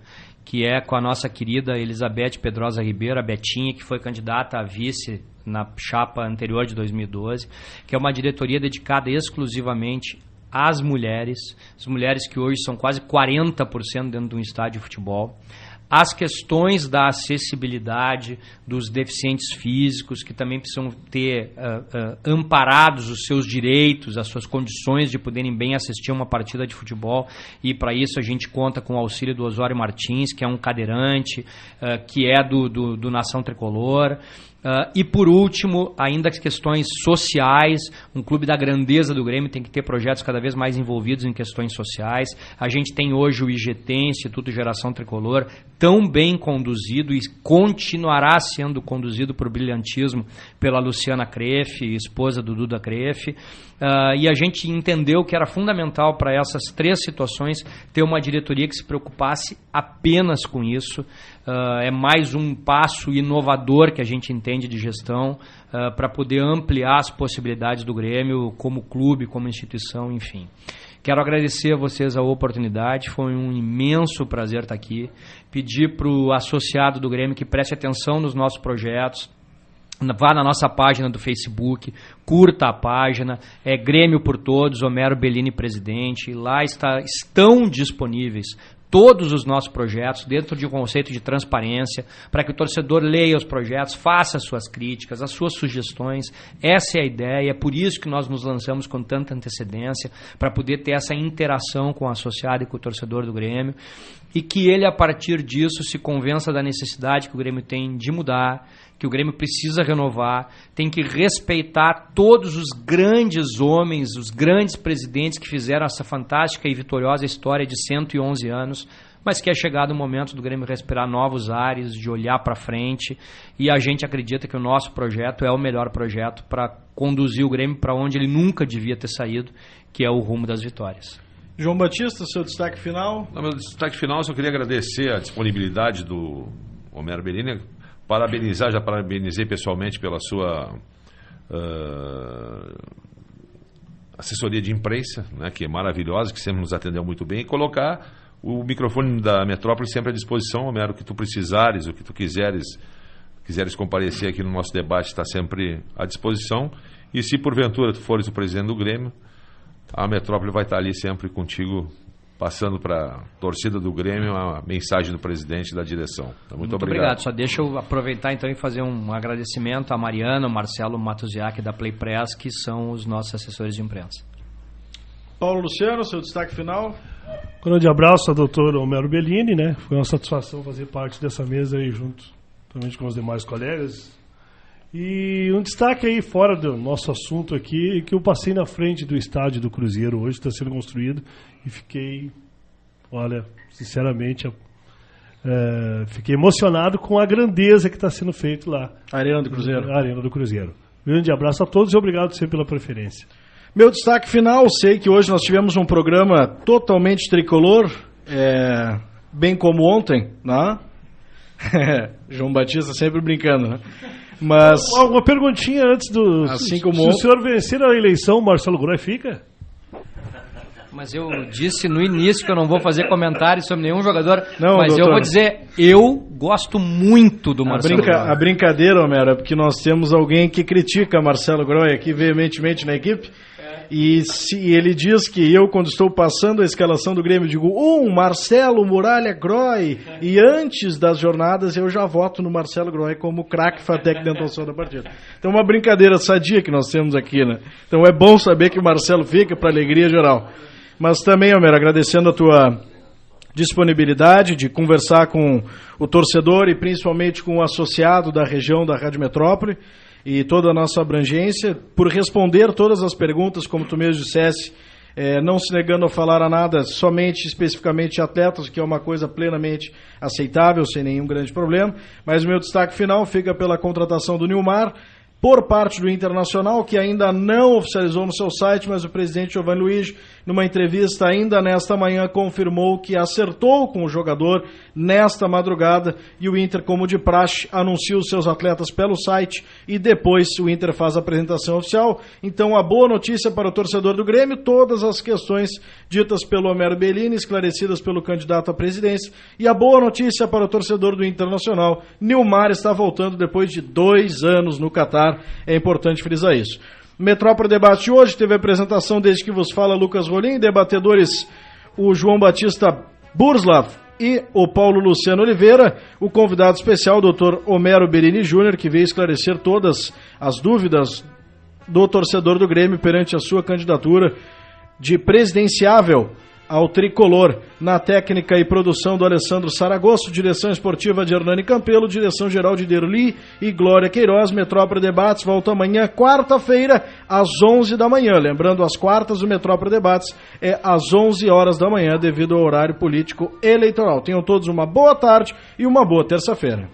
que é com a nossa querida Elizabeth Pedrosa Ribeiro, a Betinha, que foi candidata a vice na chapa anterior de 2012, que é uma diretoria dedicada exclusivamente às mulheres, as mulheres que hoje são quase 40% dentro de um estádio de futebol, as questões da acessibilidade dos deficientes físicos, que também precisam ter amparados os seus direitos, as suas condições de poderem bem assistir a uma partida de futebol, e para isso a gente conta com o auxílio do Osório Martins, que é um cadeirante, que é do Nação Tricolor. E por último, ainda as questões sociais. Um clube da grandeza do Grêmio tem que ter projetos cada vez mais envolvidos em questões sociais. A gente tem hoje o IGT, Instituto Geração Tricolor, tão bem conduzido e continuará sendo conduzido por brilhantismo pela Luciana Crefe, esposa do Duda Crefe. E a gente entendeu que era fundamental para essas três situações ter uma diretoria que se preocupasse apenas com isso. É mais um passo inovador que a gente entende de gestão para poder ampliar as possibilidades do Grêmio como clube, como instituição, enfim. Quero agradecer a vocês a oportunidade, foi um imenso prazer estar aqui. Pedir para o associado do Grêmio que preste atenção nos nossos projetos, vá na nossa página do Facebook, curta a página, é Grêmio por Todos, Homero Bellini presidente, lá estão disponíveis todos os nossos projetos dentro de um conceito de transparência, para que o torcedor leia os projetos, faça as suas críticas, as suas sugestões. Essa é a ideia, é por isso que nós nos lançamos com tanta antecedência, para poder ter essa interação com o associado e com o torcedor do Grêmio, e que ele, a partir disso, se convença da necessidade que o Grêmio tem de mudar, que o Grêmio precisa renovar, tem que respeitar todos os grandes homens, os grandes presidentes que fizeram essa fantástica e vitoriosa história de 111 anos, mas que é chegado o momento do Grêmio respirar novos ares, de olhar para frente, e a gente acredita que o nosso projeto é o melhor projeto para conduzir o Grêmio para onde ele nunca devia ter saído, que é o rumo das vitórias. João Batista, seu destaque final? No meu destaque final, eu só queria agradecer a disponibilidade do Homero Bellini, já parabenizei pessoalmente pela sua assessoria de imprensa, né, que é maravilhosa, que sempre nos atendeu muito bem, e colocar o microfone da Metrópole sempre à disposição, Homero, o que tu precisares, o que tu quiseres comparecer aqui no nosso debate, está sempre à disposição, e se porventura tu fores o presidente do Grêmio, a Metrópole vai estar ali sempre contigo, passando para a torcida do Grêmio a mensagem do presidente e da direção. Então, muito obrigado. Só deixa eu aproveitar então e fazer um agradecimento a Mariana, o Marcelo Matuziak da Play Press, que são os nossos assessores de imprensa. Paulo Luciano, seu destaque final? Um grande abraço ao doutor Homero Bellini, né? Foi uma satisfação fazer parte dessa mesa aí junto, também com os demais colegas. E um destaque aí fora do nosso assunto aqui, que eu passei na frente do estádio do Cruzeiro hoje, está sendo construído, e fiquei, olha, sinceramente, fiquei emocionado com a grandeza que está sendo feito lá. Arena do Cruzeiro. Arena do Cruzeiro. Grande abraço a todos e obrigado sempre pela preferência. Meu destaque final, sei que hoje nós tivemos um programa totalmente tricolor, bem como ontem, né? João Batista sempre brincando, né? Mas uma perguntinha antes do... Assim como se o senhor vencer a eleição, Marcelo Groy fica? Mas eu disse no início que eu não vou fazer comentários sobre nenhum jogador, Não, mas doutor, eu vou dizer, eu gosto muito do Marcelo Groy. A brincadeira, Homero, é porque nós temos alguém que critica Marcelo Groy aqui veementemente na equipe. E se ele diz que eu, quando estou passando a escalação do Grêmio, digo Marcelo Muralha Groy, e antes das jornadas eu já voto no Marcelo Groy como craque Fatec de atuação da partida. Então uma brincadeira sadia que nós temos aqui, né? Então é bom saber que o Marcelo fica para alegria geral. Mas também, Homero, agradecendo a tua disponibilidade de conversar com o torcedor e principalmente com o associado da região da Rádio Metrópole e toda a nossa abrangência, por responder todas as perguntas, como tu mesmo dissesse, não se negando a falar a nada, somente especificamente atletas, que é uma coisa plenamente aceitável, sem nenhum grande problema. Mas o meu destaque final fica pela contratação do Nilmar, por parte do Internacional, que ainda não oficializou no seu site, mas o presidente Giovanni Luigi, numa entrevista ainda nesta manhã, confirmou que acertou com o jogador nesta madrugada, e o Inter, como de praxe, anuncia os seus atletas pelo site e depois o Inter faz a apresentação oficial. Então, a boa notícia para o torcedor do Grêmio, todas as questões ditas pelo Homero Bellini, esclarecidas pelo candidato à presidência, e a boa notícia para o torcedor do Internacional, Nilmar está voltando depois de 2 anos no Catar. É importante frisar isso. Metrópole Debate hoje teve a apresentação desde que vos fala Lucas Rolim, debatedores o João Batista Burslav e o Paulo Luciano Oliveira, o convidado especial, o Dr. Homero Bellini Júnior, que veio esclarecer todas as dúvidas do torcedor do Grêmio perante a sua candidatura de presidenciável ao tricolor. Na técnica e produção do Alessandro Saragosso, direção esportiva de Hernani Campelo, direção geral de Derli e Glória Queiroz. Metrópole Debates volta amanhã, quarta-feira, às 11 da manhã. Lembrando, às quartas, o Metrópole Debates é às 11 horas da manhã, devido ao horário político eleitoral. Tenham todos uma boa tarde e uma boa terça-feira.